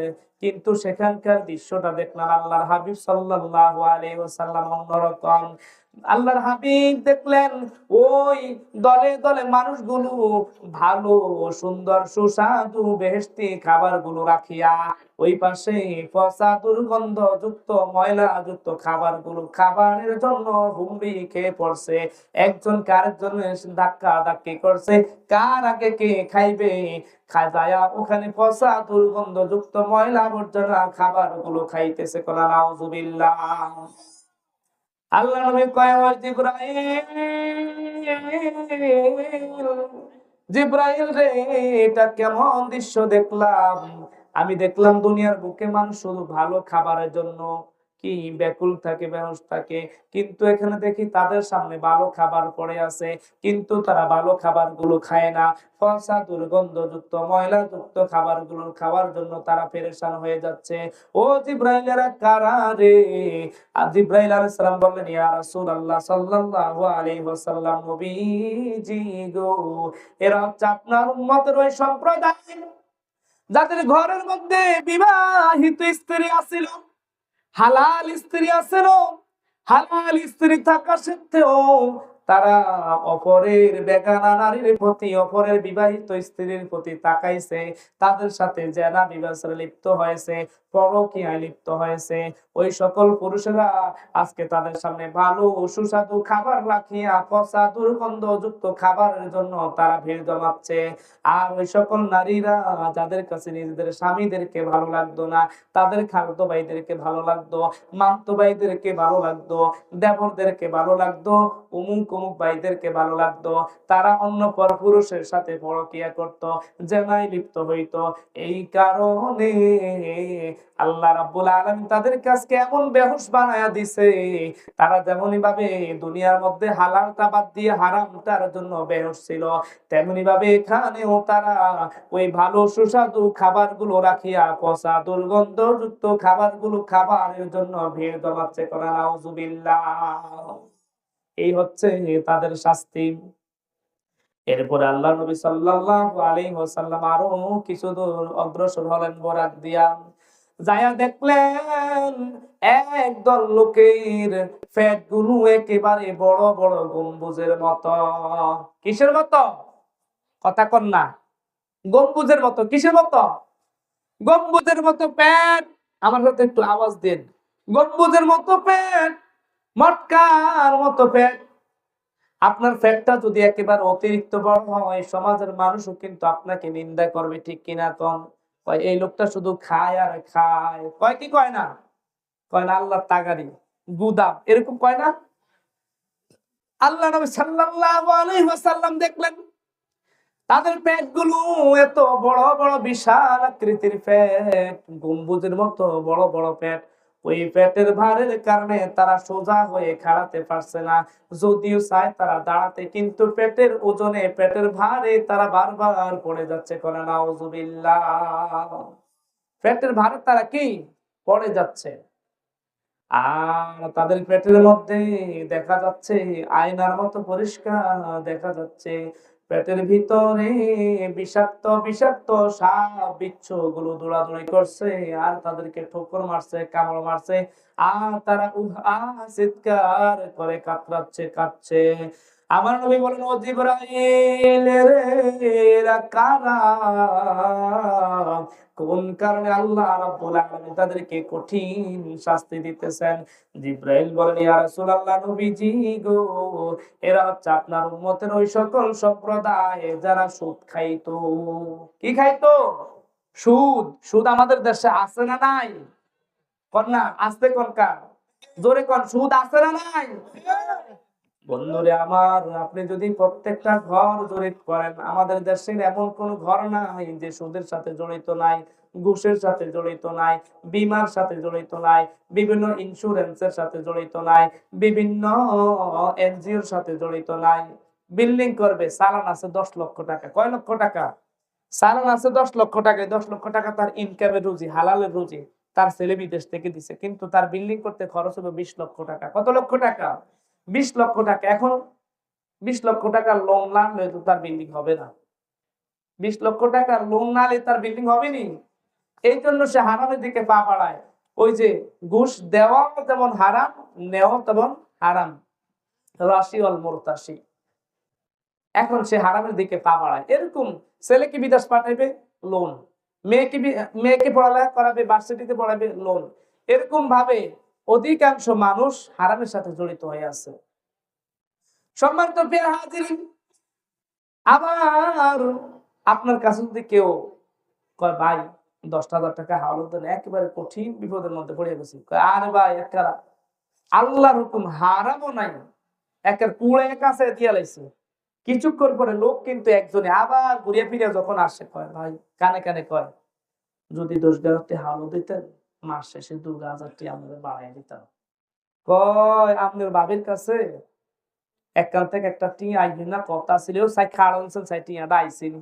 কিন্তু সেখানকার দৃশ্যটা দেখলাম আল্লাহর হাবিব সাল্লাল্লাহু আলাইহি ওয়াসাল্লাম অন্যরকম। আল্লাহর হাবিব দেখলেন ওই দলে দলে মানুষগুলো ভালো সুন্দর সুস্বাদু বেহেশতি খাবারগুলো রাখিয়া ওই পাশে পচা দুর্গন্ধ যুক্ত ময়লা যুক্ত খাবারগুলো খাবারের জন্য হুমড়ি খেয়ে পড়ছে। একজন আরেকজনের ধাক্কা ধাক্কি করছে, কার আগে কে খাইবে। খাজায়া ওখানে পচা দুর্গন্ধ যুক্ত ময়লা আবর্জনা খাবারগুলো খাইতেছে। কোলা নাউজুবিল্লাহ। আল্লাহ নবী কয়, ও জিবরাইল, জিবরাইল রে, এটা কেমন দৃশ্য দেখলাম? আমি দেখলাম দুনিয়ার বুকে মানুষ শুধু ভালো খাবারের জন্য কি ব্যাকুল থাকে, বেহুশ থাকে, কিন্তু এখানে দেখি তাদের সামনে ভালো খাবার পড়ে আছে, কিন্তু তারা ভালো খাবার গুলো খায় না। পচা দুর্গন্ধযুক্ত ময়লাযুক্ত খাবার গুলো খাওয়ার জন্য তারা পেরেশান হয়ে যাচ্ছে। ও জিবরাইলেরা কারা রে? আর জিবরাইল আলাইহিস সালাম বললেন, ইয়া রাসূলুল্লাহ সাল্লাল্লাহু আলাইহি ওয়াসাল্লাম, নবীজি গো, এরা হচ্ছে আপনার উম্মতের ওই সম্প্রদায় যাদের ঘরের মধ্যে বিবাহিত স্ত্রী আছিল, হালাল স্ত্রী আছিল, হালাল স্ত্রী থাকা সত্ত্বেও তারা অপরের বেগানা নারীর প্রতি, অপরের বিবাহিত স্ত্রীর প্রতি তাকাইছে, তাদের সাথে জেনা ব্যভিচারে লিপ্ত হয়েছে, পরকীয়ায় লিপ্ত হয়েছে। ওই সকল পুরুষেরা আজকে তাদের সামনে ভালো সুস্বাদু খাবার রাখিয়া পচা দুর্গন্ধযুক্ত খাবারের জন্য তারা ভিড় জমাচ্ছে। আর ওই সকল নারীরা যাদের কাছে নিজেদের স্বামীদেরকে ভালো লাগতো না, তাদের খালতো ভাইদেরকে ভালো লাগতো, মামতো ভাইদেরকে ভালো লাগতো, দেবরদেরকে ভালো লাগতো, অমুক অমুক ভাইদেরকে ভালো লাগতো, তারা অন্য পর পুরুষের সাথে পরকীয়া করত, জেনায় লিপ্ত হইতো। এই কারণে আল্লাহ রাব্বুল আলামিন তাদের কাছে এমন বেহুশ বানায়া দিছে, তারা যেমনই ভাবে দুনিয়ার মধ্যে হালালটা বাদ দিয়ে হারামটার জন্য বেহুশ ছিল, তেমনি ভাবে এখানেও তারা ওই ভালো সুস্বাদু খাবারগুলো রাখিয়া পচা দুর্গন্ধযুক্ত খাবারগুলো খাবারের জন্য ভিড় জমাচ্ছে। কোরআন নাউজুবিল্লাহ। এই হচ্ছে তাদের শাস্তি। এরপরে আল্লাহ নবী সাল্লাল্লাহু আলাইহি ওয়াসাল্লাম আরো কিছু দূর অগ্রসর হলেন বরাক দিয়া। যায়া দেখলেন একদল লোকের পেট গুলো একেবারে বড় বড় গম্বুজের মতো। কিসের মতো? কথা কন না। গম্বুজের মতো। কিসের মতো? গম্বুজের মতো পেট। আমার সাথে একটু আওয়াজ দিন। গম্বুজের মতো পেট, মটকার মতো পেট। আপনার পেটটা যদি একেবারে অতিরিক্ত বড় হয়, সমাজের মানুষও কিন্তু আপনাকে নিন্দা করবে, ঠিক কিনা কন? কয় এই লোকটা শুধু খায় আর খায়। কয় কি কয় না? কয় না আল্লাহর তাগারি, গুদাম, এরকম কয় না? আল্লাহ নবী সাল্লাল্লাহু আলাইহি ওয়াসাল্লাম দেখলেন তাদের পেটগুলো এত বড় বড় বিশাল আকৃতির পেট, গম্বুজের মতো বড় বড় পেট। ওই পেটের ভারের কারণে তারা সোজা হয়ে খাড়াতে পারছে না। যদিও চায় তারা দাঁড়াতে, কিন্তু পেটের ওজনে, পেটের ভারে তারা বারবার পড়ে যাচ্ছে। করে নাউজুবিল্লাহ। পেটের ভারে তারা কি পড়ে যাচ্ছে। আর তাদের পেটের মধ্যে দেখা যাচ্ছে আয়নার মতো পরিষ্কার দেখা যাচ্ছে। পেটের ভিতরে বিষাক্ত বিষাক্ত সাপ বিচ্ছু গুলো দৌড়াদৌড়ি করছে, আর তাদেরকে ঠোকর মারছে, কামড় মারছে, আর তারা চিৎকার করে কাতরাচ্ছে, কাঁদছে। আমার নবী বলেন, ও জিবরাইল রে, এরা কারা? কোন কারণে আল্লাহ রাব্বুল আলামিন তাদেরকে কঠিন শাস্তি দিতেছেন? জিবরাইল বলেন, ইয়া রাসূলুল্লাহ, নবীজি গো, এরা হচ্ছে আপনার উম্মতের ওই সকল সম্প্রদায় যারা সুদ খাইতো। কি খাইতো? সুদ। সুদ আমাদের দেশে আছে না নাই? কোন না আছে? কোন কার? জোরে কোন, সুদ আছে না নাই? বন্ধুরে আমার, আপনি যদি প্রত্যেকটা ঘর জরিপ করেন, আমাদের দেশের এমন কোন ঘর নাই যে সুদের সাথে জড়িত নাই, ঘুষের সাথে জড়িত নাই, বীমার সাথে জড়িত নাই, বিভিন্ন ইন্স্যুরেন্সের সাথে জড়িত নাই, বিভিন্ন এনজিওর সাথে জড়িত নাই। বিল্ডিং করবে, চালান আছে 10 লক্ষ টাকা। কয় লক্ষ টাকা? চালান আছে 10 লক্ষ টাকা। 10 লক্ষ টাকা তার ইনকামের রুজি, হালালের রুজি। তার ছেলে বিদেশ থেকে দিছে, কিন্তু তার বিল্ডিং করতে খরচ হবে 20 লক্ষ টাকা। কত লক্ষ টাকা? 20 লক্ষ টাকা। এখন 20 লক্ষ টাকার লোন না হলে তো তার বিল্ডিং হবে না। 20 লক্ষ টাকার লোন না হলে তার বিল্ডিং হবে নি। এই জন্য সে হারামের দিকে পা বাড়ায়। ওই যে ঘুষ দেওয়া যেমন হারাম, নেওয়া তেমন হারাম, রাশি অল মুরতাসি। এখন সে হারামের দিকে পা বাড়ায়। এরকম ছেলেকে বিদেশ পাঠাইবে, লোন। মেয়েকে পড়ালেখা করাবে, ভার্সিটিতে পড়াবে, লোন। এরকম ভাবে অধিকাংশ মানুষ হারামের সাথে জড়িত হয়ে আছে। সম্মানিত প্রিয় হাজিরিন, আবার আপনার কাছে যদি কেউ কয়, ভাই 10,000 টাকা হাওলাত দেন, একেবারে কঠিন বিপদের মধ্যে পড়ে গেছি, আরে ভাই একটা আল্লাহর হুকুম, হারামও নাই, একের কুড়ে কাছে দিয়া লাইছে। কিছুক্ষণ পরে লোক কিন্তু একজনে আবার ঘুরিয়ে ফিরে যখন আসে, কয় ভাই, কানে কানে কয়, যদি 10,000 হাওলাত দিতেন, মাস শেষে 2,000 আমাদের বাড়াই দিতাম। কয় আপনার বাবির কাছে একখান থেকে একটা টিয়া আইবি না কথা ছিল, সাই খাড়নছেন, সাই টিয়াটা আইছিল।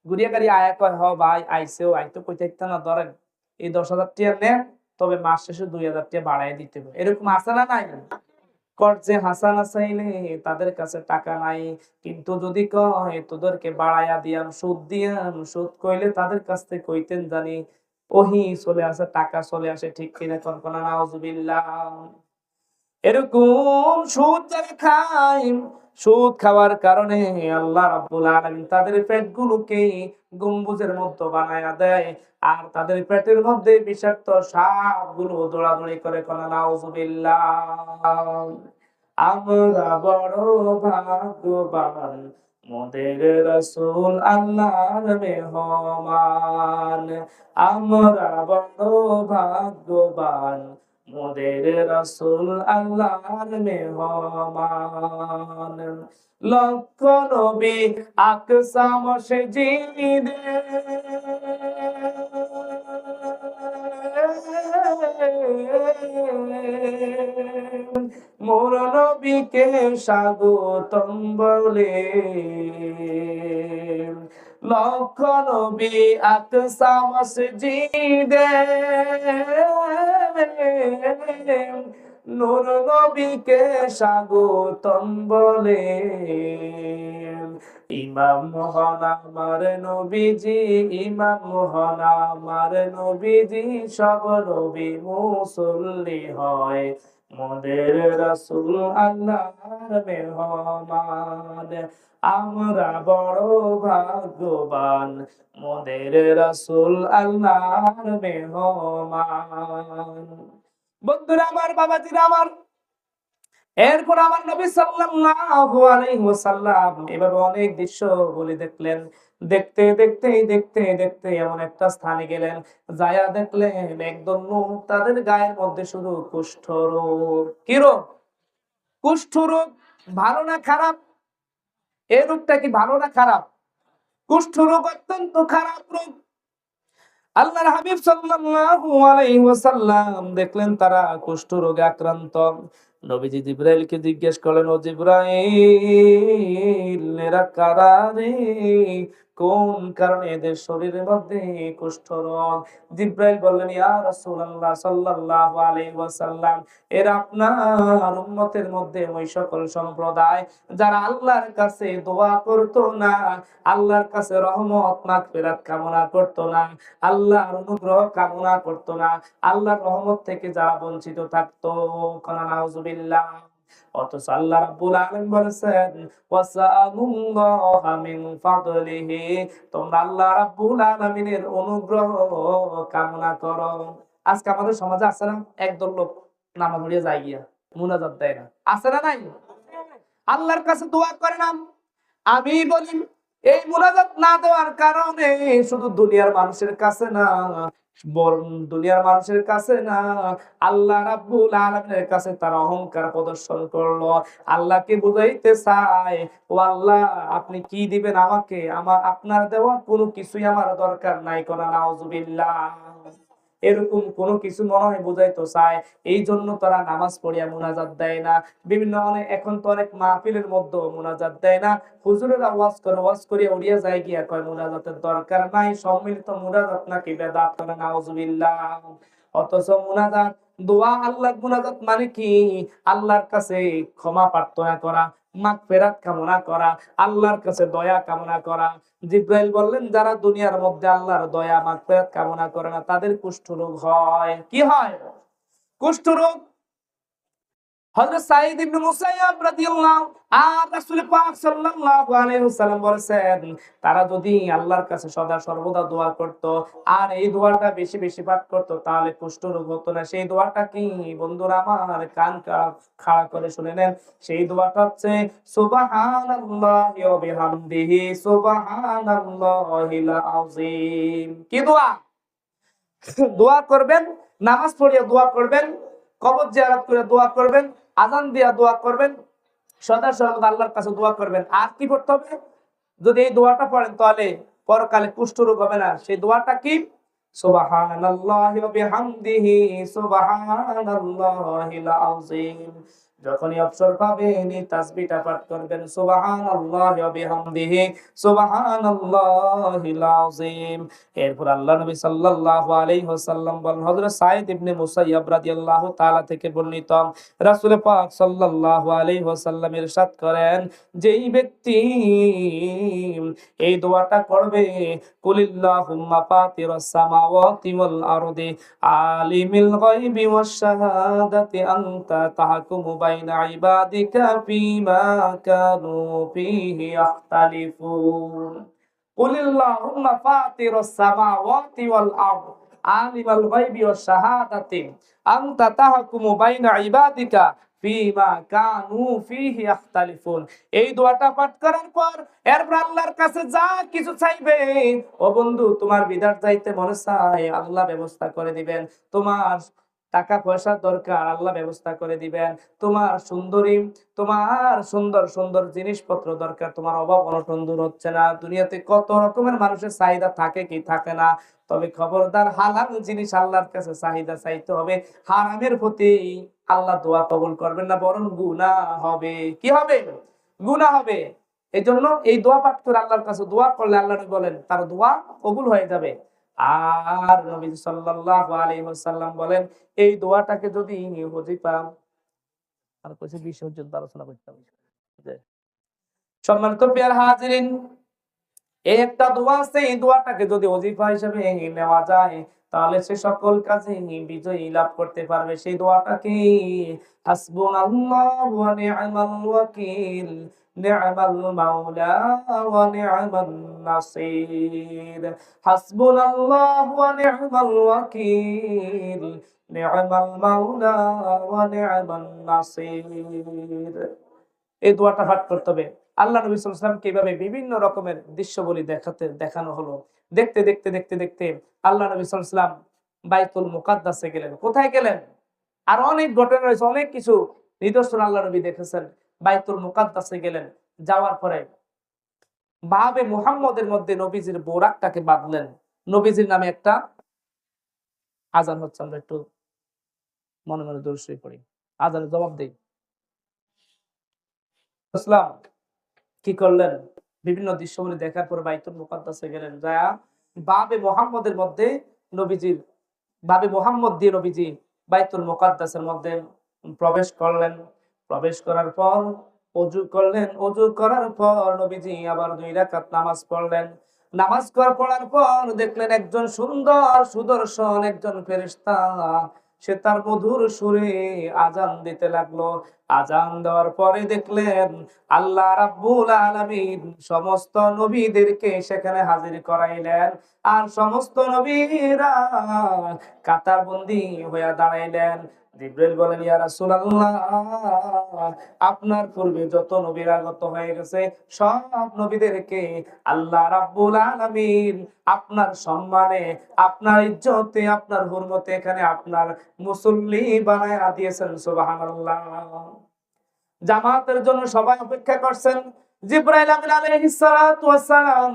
গুড়িয়া গাড়ি আয়া কয়, হ ভাই আইসেও, আইতো কইতে না, ধরেন এই 10,000 নেন, তবে মাস শেষে 2,000 বাড়াই দিতে হবে। এরকম আছে না নাই? কর্জে হাসানা চাইলে তাদের কাছে টাকা নাই, কিন্তু যদি কয় তোদেরকে বাড়াইয়া দিয়াম, সুদ দিয়াম, সুদ কইলে তাদের কাছ থেকে কইতেন জানি ওহি চলে আসে, টাকা চলে আসে, ঠিক কিনা কনকনা? নাউজুবিল্লাহ। এরকম সুদ যারা খায়, সুদ খাওয়ার কারণে আল্লাহ রাব্বুল আলামিন তাদের পেটগুলোকে গম্বুজের মতো বানায়া দেয়, আর তাদের পেটের মধ্যে বিষাক্ত সাপগুলো দৌড়াদৌড়ি করে। কোন নাউজুবিল্লাহ। আমরা বড় ভাগ্যবান, মোদের রাসূল আল্লাহর মেহমান। আমরা বড় ভাগ্যবান, মোদের রাসূল আল্লাহর মেহমান। লক্ষ নবী আকসা মসজিদে, মোর নবীকে স্বাগতম বলে। লক্ষ নবী আকসা মসজিদে, নূর নবীকে স্বাগতম বলে। ইমাম মহান আমার নবীজি, ইমাম মহান আমার নবীজি, সব নবী মুসল্লি হয়, মোদের রাসূল আল্লাহর মেহমান। আমরা বড় ভাগ্যবান, মোদের রাসূল আল্লাহর মেহমান। বন্ধুরা আমার, বাবাজিরা আমার, এরপর আমার নবী সাল্লাল্লাহু আলাইহি ওয়াসাল্লাম এভাবে অনেক দৃশ্য বলে দেখলেন। দেখতে দেখতে দেখতে দেখতে এমন একটা স্থানে গেলেন, যায়া দেখলেন একদম লোক, তাদের গায়ের মধ্যে শুধু কুষ্ঠ রোগ। কি রোগ? কুষ্ঠ রোগ। ভালো না খারাপ? এই রোগটা কি ভালো না খারাপ? কুষ্ঠ রোগ অত্যন্ত খারাপ রোগ। আল্লাহর হাবিব সাল্লাল্লাহু আলাইহি ওয়াসাল্লাম দেখলেন তারা কুষ্ঠ রোগে আক্রান্ত। নবীজি জিবরাইলকে জিজ্ঞেস করলেন, ও জিবরাইল, এরা কারা রে? কোন কারণে এদের শরীরের মধ্যে কুষ্ঠ রোগ? জিবরাইল বললেন, ইয়া রাসূলুল্লাহ সাল্লাল্লাহু আলাইহি ওয়াসাল্লাম, এরা আপনার উম্মতের মধ্যে ওই সকল সম্প্রদায় যারা আল্লাহর কাছে দোয়া করতো না, আল্লাহর কাছে রহমত মাগফিরাত কামনা করতো না, আল্লাহর অনুগ্রহ কামনা করতো না, আল্লাহর রহমত থেকে যারা বঞ্চিত থাকতো। কানা নাউজুবিল্লাহ। অথচ আল্লাহ রাব্বুল আলামিন বলেছেন, ওয়াসাআলুল্লাহা মিন ফাদলিহি, তোমরা আল্লাহ রাব্বুল আলামিনের অনুগ্রহ কামনা করো। আজকে আমাদের সমাজে আছে না একদল লোক নামাজ পড়িয়া যায় গিয়া মুনাজাত দেয় না, আছে না নাই? আল্লাহর কাছে দোয়া করে না। আমি বলি, এই মুনাজাত না দেওয়ার কারণে শুধু দুনিয়ার মানুষের কাছে না, বরং দুনিয়ার মানুষের কাছে না, আল্লাহ রাব্বুল আলামিনের কাছে তার অহংকার প্রদর্শন করলো। আল্লাহকে বুঝাইতে চায়, ও আল্লাহ, আপনি কি দিবেন আমাকে? আমার আপনার দেওয়া কোনো কিছুই আমার দরকার নাই। কোনা নাউজুবিল্লাহ। এরকম কোনো কিছু মনে হয় বুঝাইতে চায়, এই জন্য তারা নামাজ পড়িয়া মুনাজাত দেয় না। বিভিন্ন এখন তো অনেক মাহফিলের মধ্যে মুনাজাত দেয় না, হুজুরেরা ওয়াজ করে, ওয়াজ করিয়া উড়িয়া যায় গিয়া কয় মুনাজাতের দরকার নাই, সম্মিলিত মুনাজাত নাকি বেদাত। করে নাউজুবিল্লাহ। অথচ মুনাজাত, দোয়া, আল্লাহর মুনাজাত মানে কি? আল্লাহর কাছে ক্ষমা প্রার্থনা করা, মাগফিরাত কামনা করা, আল্লাহর কাছে দয়া কামনা করা। জিবরাইল বললেন, যারা দুনিয়ার মধ্যে আল্লাহর দয়া মাগফিরাত কামনা করে না, তাদের কুষ্ঠ রোগ হয়। কি হয়? কুষ্ঠ রোগ। হযরত সাঈদ ইবনে মুসাইয়্যিব রাদিয়াল্লাহু আর রাসূল পাক সাল্লাল্লাহু আলাইহি ওয়াসাল্লাম বলেছেন, তারা যদি আল্লাহর কাছে সদা সর্বদা দোয়া করত আর এই দোয়াটা বেশি বেশি পাঠ করত, তাহলে কুষ্ঠ রোগ হতো না। সেই দোয়াটা কি বন্ধুরা আমার? কান খাড়া করে শুনে নেন। সেই দোয়াটা হচ্ছে, সুবহানাল্লাহি ওয়া বিহামদিহি সুবহানাল্লাহিল আযীম। কি দোয়া? দোয়া করবেন, নামাজ পড়িয়া দোয়া করবেন, কবর জিয়ারত করে দোয়া করবেন, আযান দিয়া দোয়া করবেন, সদা সর্বদা আল্লাহর কাছে দোয়া করবেন। আর কি করতে হবে? যদি এই দোয়াটা পড়েন তাহলে পরকালে কুষ্ঠ রোগ হবে না। সেই দোয়াটা কি? সুবহানাল্লাহি ওয়া বিহামদিহি সুবহানাল্লাহিল আযীম। যখনই অবসর পাবেন এই তাসবিহটা পাঠ করবেন, সুবহানাল্লাহি ওয়া বিহামদিহি সুবহানাল্লাহিল আযীম। এরপর আল্লাহ নবী সাল্লাল্লাহু আলাইহি ওয়াসাল্লাম বলেন, হযরত সাঈদ ইবনে মুসাইয়্যিব রাদিয়াল্লাহু তাআলা থেকে বর্ণিত, রাসূল পাক সাল্লাল্লাহু আলাইহি ওয়াসাল্লাম ইরশাদ করেন, যেই ব্যক্তি এই দোয়াটা করবে, কুলিল্লাহুম্মা ফাতিরাস সামাওয়াতি ওয়াল আরদি আলিমিল গায়বি ওয়াশ শাহাদাতি আনতা তাহকুমু বাইনা ইবাদিকা ফীমা কানু ফীহি ইখতালিফুন। কুলিল্লাহুম্মা ফাতিরাস সামাওয়াতি ওয়াল আরদি আলিমাল গায়বি ওয়াশ শাহাদাতি আনতা তাহকুমু বাইনা ইবাদিকা ফীমা কানু ফীহি ইখতালিফুন। এই দোয়াটা পাঠ করার পর এরপর আল্লাহর কাছে যা কিছু চাইবে, ও বন্ধু, তোমার বিধার চাইতে মনে চায়, আল্লাহ ব্যবস্থা করে দিবেন। তোমার টাকা পয়সার দরকার, আল্লাহ ব্যবস্থা করে দিবেন। তোমার সুন্দরী, তোমার সুন্দর সুন্দর জিনিসপত্র দরকার, তোমার অভাব অনটন দূর হচ্ছে না। দুনিয়াতে কত রকমের মানুষের চাহিদা থাকে কি থাকে না, তবে খবরদার হালাল জিনিস আল্লাহর কাছে চাহিদা চাইতে হবে। হারামের প্রতি আল্লাহ দোয়া কবুল করবেন না, বরং গুনাহ হবে। কি হবে? গুনাহ হবে। এই জন্য এই দোয়া পাঠ করে আল্লাহর কাছে দোয়া করলে আল্লাহ নবী বলেন তার দোয়া কবুল হয়ে যাবে। আর নবী সাল্লাল্লাহু আলাইহি ওয়াসাল্লাম বলেন, এই দোয়াটাকে যদি হুযিফা আর কইছে বিষয় পর্যন্ত আলোচনা করতে হবে। সম্মানিত প্রিয় হাজিরিন, এই একটা দোয়া আছে, এই দোয়াটাকে যদি ওজিফা হিসেবে নেওয়া যায়, তাহলে সে সকল কাজে বিজয়ী লাভ করতে পারবে। সেই দোয়াটা কি? হাসবুনাল্লাহু ওয়া নি'মাল ওয়াকিল, নি'মাল মাওলা ওয়া নি'মান নাসির। হাসবুনাল্লাহু ওয়া নি'মাল ওয়াকিল, নি'মাল মাওলা ওয়া নি'মান নাসির। এই দোয়াটা পাঠ করতে হবে। আল্লাহ নবী সাল্লাল্লাহু আলাইহি ওয়াসাল্লামকে এভাবে বিভিন্ন রকমের দৃশ্যবলী দেখানো হলো। দেখতে দেখতে দেখতে দেখতে আল্লাহ নবী সাল্লাল্লাহু আলাইহি ওয়াসাল্লাম বাইতুল মুকাদ্দাসে গেলেন। কোথায় গেলেন? আর অনেক ঘটনা রয়েছে, অনেক কিছু নিদর্শন আল্লাহ নবী দেখেছেন। বাইতুল মুকাদ্দাসে গেলেন, যাওয়ার পরে বাবে মুহাম্মদের মধ্যে নবীজির বোরাকটাকে বাঁধলেন। নবীজির নামে একটা আজান হচ্ছে, আমরা একটু মনে মনে দরুদ শরীফ পড়ি, আজানের জবাব দেই। ইসলাম কি করলেন? বিভিন্ন দৃশ্যগুলি দেখার পর বাইতুল মুকাদ্দাসে গেলেন, যা বাবে মুহাম্মদের মধ্যে নবীজির বাবে মুহাম্মদ দিয়ে নবীজি বাইতুল মুকাদ্দাসের মধ্যে প্রবেশ করলেন। প্রবেশ করার পর ওযু করলেন। ওযু করার পর নবীজি আবার 2 রাকাত নামাজ পড়লেন। নামাজ পড়ার পর দেখলেন একজন সুন্দর সুদর্শন একজন ফেরেশতা, সে তার মধুর সুরে আজান দিতে লাগলো। আজান দেওয়ার পরে দেখলেন আল্লাহ রাব্বুল আলামিন সমস্ত নবীদেরকে সেখানে হাজির করাইলেন, আর সমস্ত নবীরা কাতারবন্দি হয়ে দাঁড়াইলেন। জিবরাইল বলেন, ইয়া রাসূলুল্লাহ, আপনার পূর্বে যত নবীরা আগত হয়ে গেছে সব নবীদেরকে আল্লাহ রাব্বুল আলামিন আপনার সম্মানে, আপনার ইজ্জতে, আপনার হুরমতে এখানে আপনার মুসল্লি বানায়া দিয়েছেন। সুবহানাল্লাহ। জামাতের জন্য সবাই অপেক্ষা করছেন। জিবরাইল আমিন আলাইহিস সালাতু ওয়াস সালাম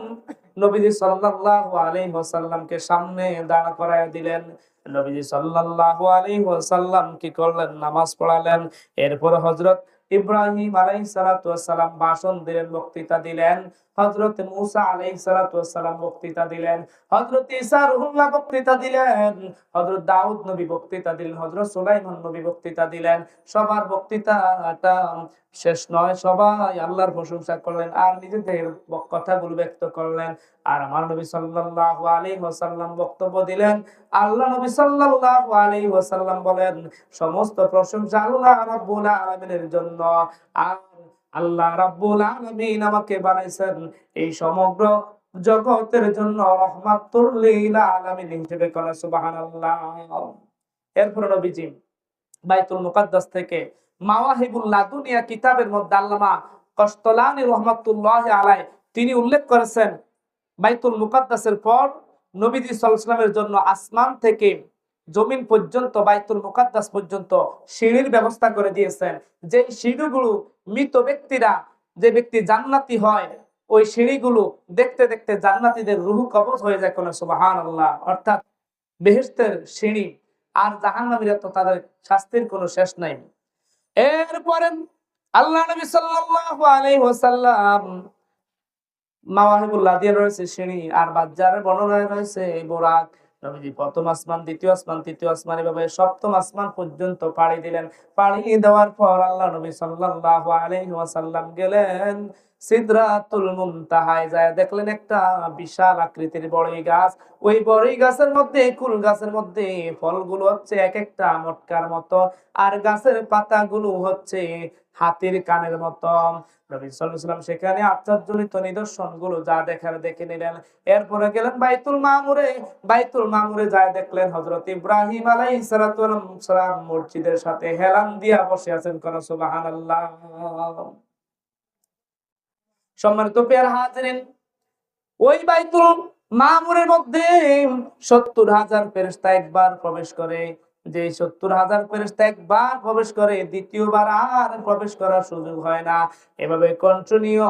নবীজি সাল্লাল্লাহু আলাইহি ওয়াসাল্লামকে সামনে দাঁড় করায় দিলেন। নবীজি সাল্লাল্লাহু আলাইহি ওয়াসাল্লাম কি করলেন? নামাজ পড়ালেন। এরপর হযরত ইব্রাহিম আলাইহিস সালাতু ওয়াস সালাম ভাষণ দিলেন, বক্তৃতা দিলেন। হযরত মূসা আলাইহিস সালাতু ওয়াস সালাম বক্তৃতা দিলেন। হযরত ঈসা রুহুল্লাহ বক্তৃতা দিলেন। হযরত দাউদ নবী বক্তৃতা দিলেন। হযরত সুলাইমান নবী বক্তৃতা দিলেন। সবার বক্তৃতাটা শেষ নয়, সবাই আল্লাহর প্রশংসা করলেন আর নিজেদের কথাগুলো ব্যক্ত করলেন। আর আমার নবী সাল্লাল্লাহু আলাইহি ওয়াসাল্লাম বক্তব্য দিলেন। আল্লাহ নবী সাল্লাল্লাহু আলাইহি ওয়াসাল্লাম বলেন, সমস্ত প্রশংসা আল্লাহ রাব্বুল আলামিনের জন্য। আর আল্লাহ রাব্বুল আলামিন আমাকে বানাইছেন এই সমগ্র জগতের জন্য রহমাতুল লিল আলামিন হিসেবে। করা সুবহানাল্লাহ। এরপর নবীজি বাইতুল মুকাদ্দাস থেকে মাওয়াহিবুল লাদুনিয়া কিতাবের মধ্যে আল্লামা কশতলানী রাহমাতুল্লাহি আলাইহি তিনি উল্লেখ করেছেন, বাইতুল মুকাদ্দাসের পর নবীজি সাল্লাল্লাহু আলাইহি ওয়াসাল্লামের জন্য আসমান থেকে জমিন পর্যন্ত, বাইতুল মুকাদ্দাস পর্যন্ত সিঁড়ির ব্যবস্থা করে দিয়েছেন। যে সিঁড়িগুলো মৃত ব্যক্তিরা, যে ব্যক্তি জান্নাতি হয়, ওই সিঁড়িগুলো দেখতে দেখতে জান্নাতীদের রূহ কবজ হয়ে যায়। কোন সুবহানাল্লাহ। অর্থাৎ বেহেশতের সিঁড়ি, আর জাহান্নামীরা তো তাদের শাস্তির কোনো শেষ নাই। এরপরে আল্লাহ নবী সাল্লাল্লাহু আলাইহি ওয়াসাল্লাম মাওয়াহিবুল্লাহ দিয়ে রয়েছে সিঁড়ি, আর বাজ্জারের বর্ণনায় রয়েছে বোরাক। নবীজি প্রথম আসমান, দ্বিতীয় আসমান, তৃতীয় আসমান, এভাবে সপ্তম আসমান পর্যন্ত পাড়ি দিলেন। পাড়ি দেওয়ার পর আল্লাহ নবী সাল্লাল্লাহু আলাইহি ওয়াসাল্লাম গেলেন সিদরাতুল মুনতাহায়। যায় দেখলেন একটা বিশাল আকৃতির বড়ই গাছ। ওই বড়ই গাছের মধ্যে, কুল গাছের মধ্যে ফলগুলো হচ্ছে এক একটা মটকার মতো, আর গাছের পাতাগুলো হচ্ছে হাতির কানের মতো। নবী সাল্লাল্লাহু আলাইহি ওয়াসাল্লাম সেখানে আশ্চর্যজনিত নিদর্শনগুলো যা দেখার দেখে নিলেন। এরপরে গেলেন বাইতুল মামুরে। বাইতুল মামুরে যায় দেখলেন হযরত ইব্রাহিম আলাইহিস সালাম মসজিদের সাথে হেলান দিয়া বসে আছেন। কোন সুবহানাল্লাহ। সম্মানিত প্রিয় হাজিরিন, ওই বাইতুল মামুরের মধ্যে ৭০,০০০ ফেরেশতা একবার প্রবেশ করে। যে ৭০,০০০ ফেরেশতা একবার প্রবেশ করে, দ্বিতীয়বার আর প্রবেশ করার সুযোগ হয় না। এভাবে কন্টিনিউ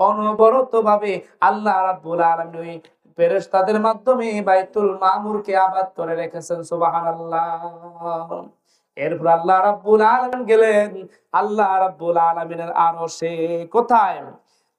অনবরত ভাবে আল্লাহ রাব্বুল আলামিন ওই ফেরেশতাদের মাধ্যমে বাইতুল মামুরকে আবাদ করে রেখেছেন। সুবহানাল্লাহ। এরপর আল্লাহ রাব্বুল আলামিন গেলেন আল্লাহ রাব্বুল আলামিনের আরশে। কোথায়?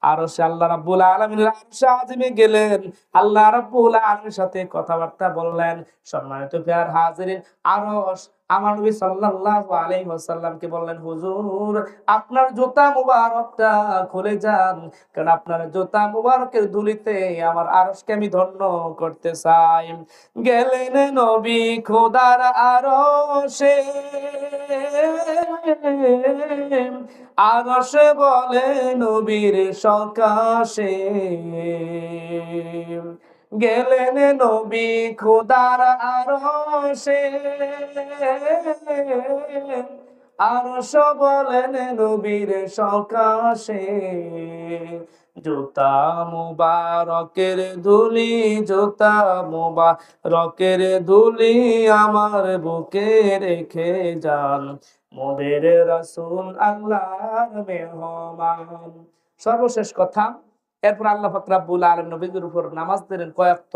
আরশে আল্লাহ রাব্বুল আলামিনের আরশে আজিমে গেলেন। আল্লাহ রাব্বুল আলামিনের সাথে কথাবার্তা বললেন। সম্মানিত প্রিয় হাজিরিন, আরশ আমার নবী সাল্লাল্লাহু আলাইহি ওয়াসাল্লামকে বললেন, হুজুর আপনার জুতা মুবারকটা খুলে যান, কারণ আপনার জুতা মুবারকের ধুলিতে আমার আরশকে আমি ধন্য করতে চাই। গেলেন নবী খোদার আরশে, আরশ বলে নবীর সকাশে। গেলেন নবী খোদার আরশে, আরশ বলেন নবীর সকাশে। জুতা মুবারকের ধুলি, জুতা মুবারকের ধুলি আমার বুকে রেখে যান, মোদের রাসূল আল্লাহর মেহমান। সর্বশেষ কথা, এরপর আল্লাহ পাক রব্বুল আলামিন নবীর উপর নামাজ দিলেন কয়েকত,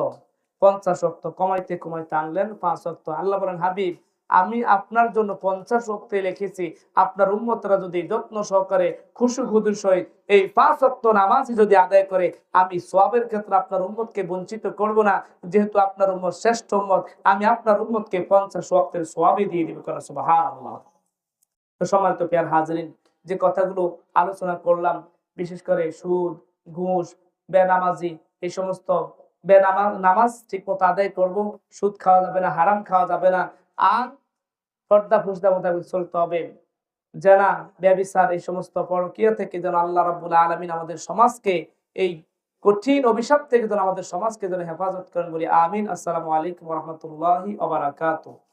50 ওয়াক্ত, কমাইতে কমাইতে আনলেন 5 ওয়াক্ত। আল্লাহ বলেন, হাবিব আমি আপনার জন্য 50 ওয়াক্তে লিখেছি, আপনার উম্মতরা যদি যত্ন সহকারে খুশু খুদুর সহিত এই 5 ওয়াক্ত নামাজই যদি আদায় করে, আমি সওয়াবের ক্ষেত্রে আপনার উম্মতকে বঞ্চিত করব না। যেহেতু আপনার উম্মত শ্রেষ্ঠ উম্মত, আমি আপনার উম্মতকে 50 ওয়াক্তের সওয়াবই দিয়ে দিব। সুবহানাল্লাহ। তো সম্মানিত প্রিয় হাজরিন, যে কথাগুলো আলোচনা করলাম, বিশেষ করে সুদ, ঘুষ, বেনামাজি, এই সমস্ত নামাজ ঠিক মতো আদায় করব, সুদ খাওয়া যাবে না, হারাম খাওয়া যাবে না, আর পর্দা ফুসদা মোতাবেক চলতে হবে। জানা, ব্যভিচার, এই সমস্ত পরকীয়া থেকে যেন আল্লাহ রাব্বুল আলামিন আমাদের সমাজকে, এই কঠিন অভিশাপ থেকে যেন আমাদের সমাজকে যেন হেফাজত করেন বলি আমিন। আসসালামু আলাইকুম ওয়া রাহমাতুল্লাহি ওয়া বারাকাতুহু।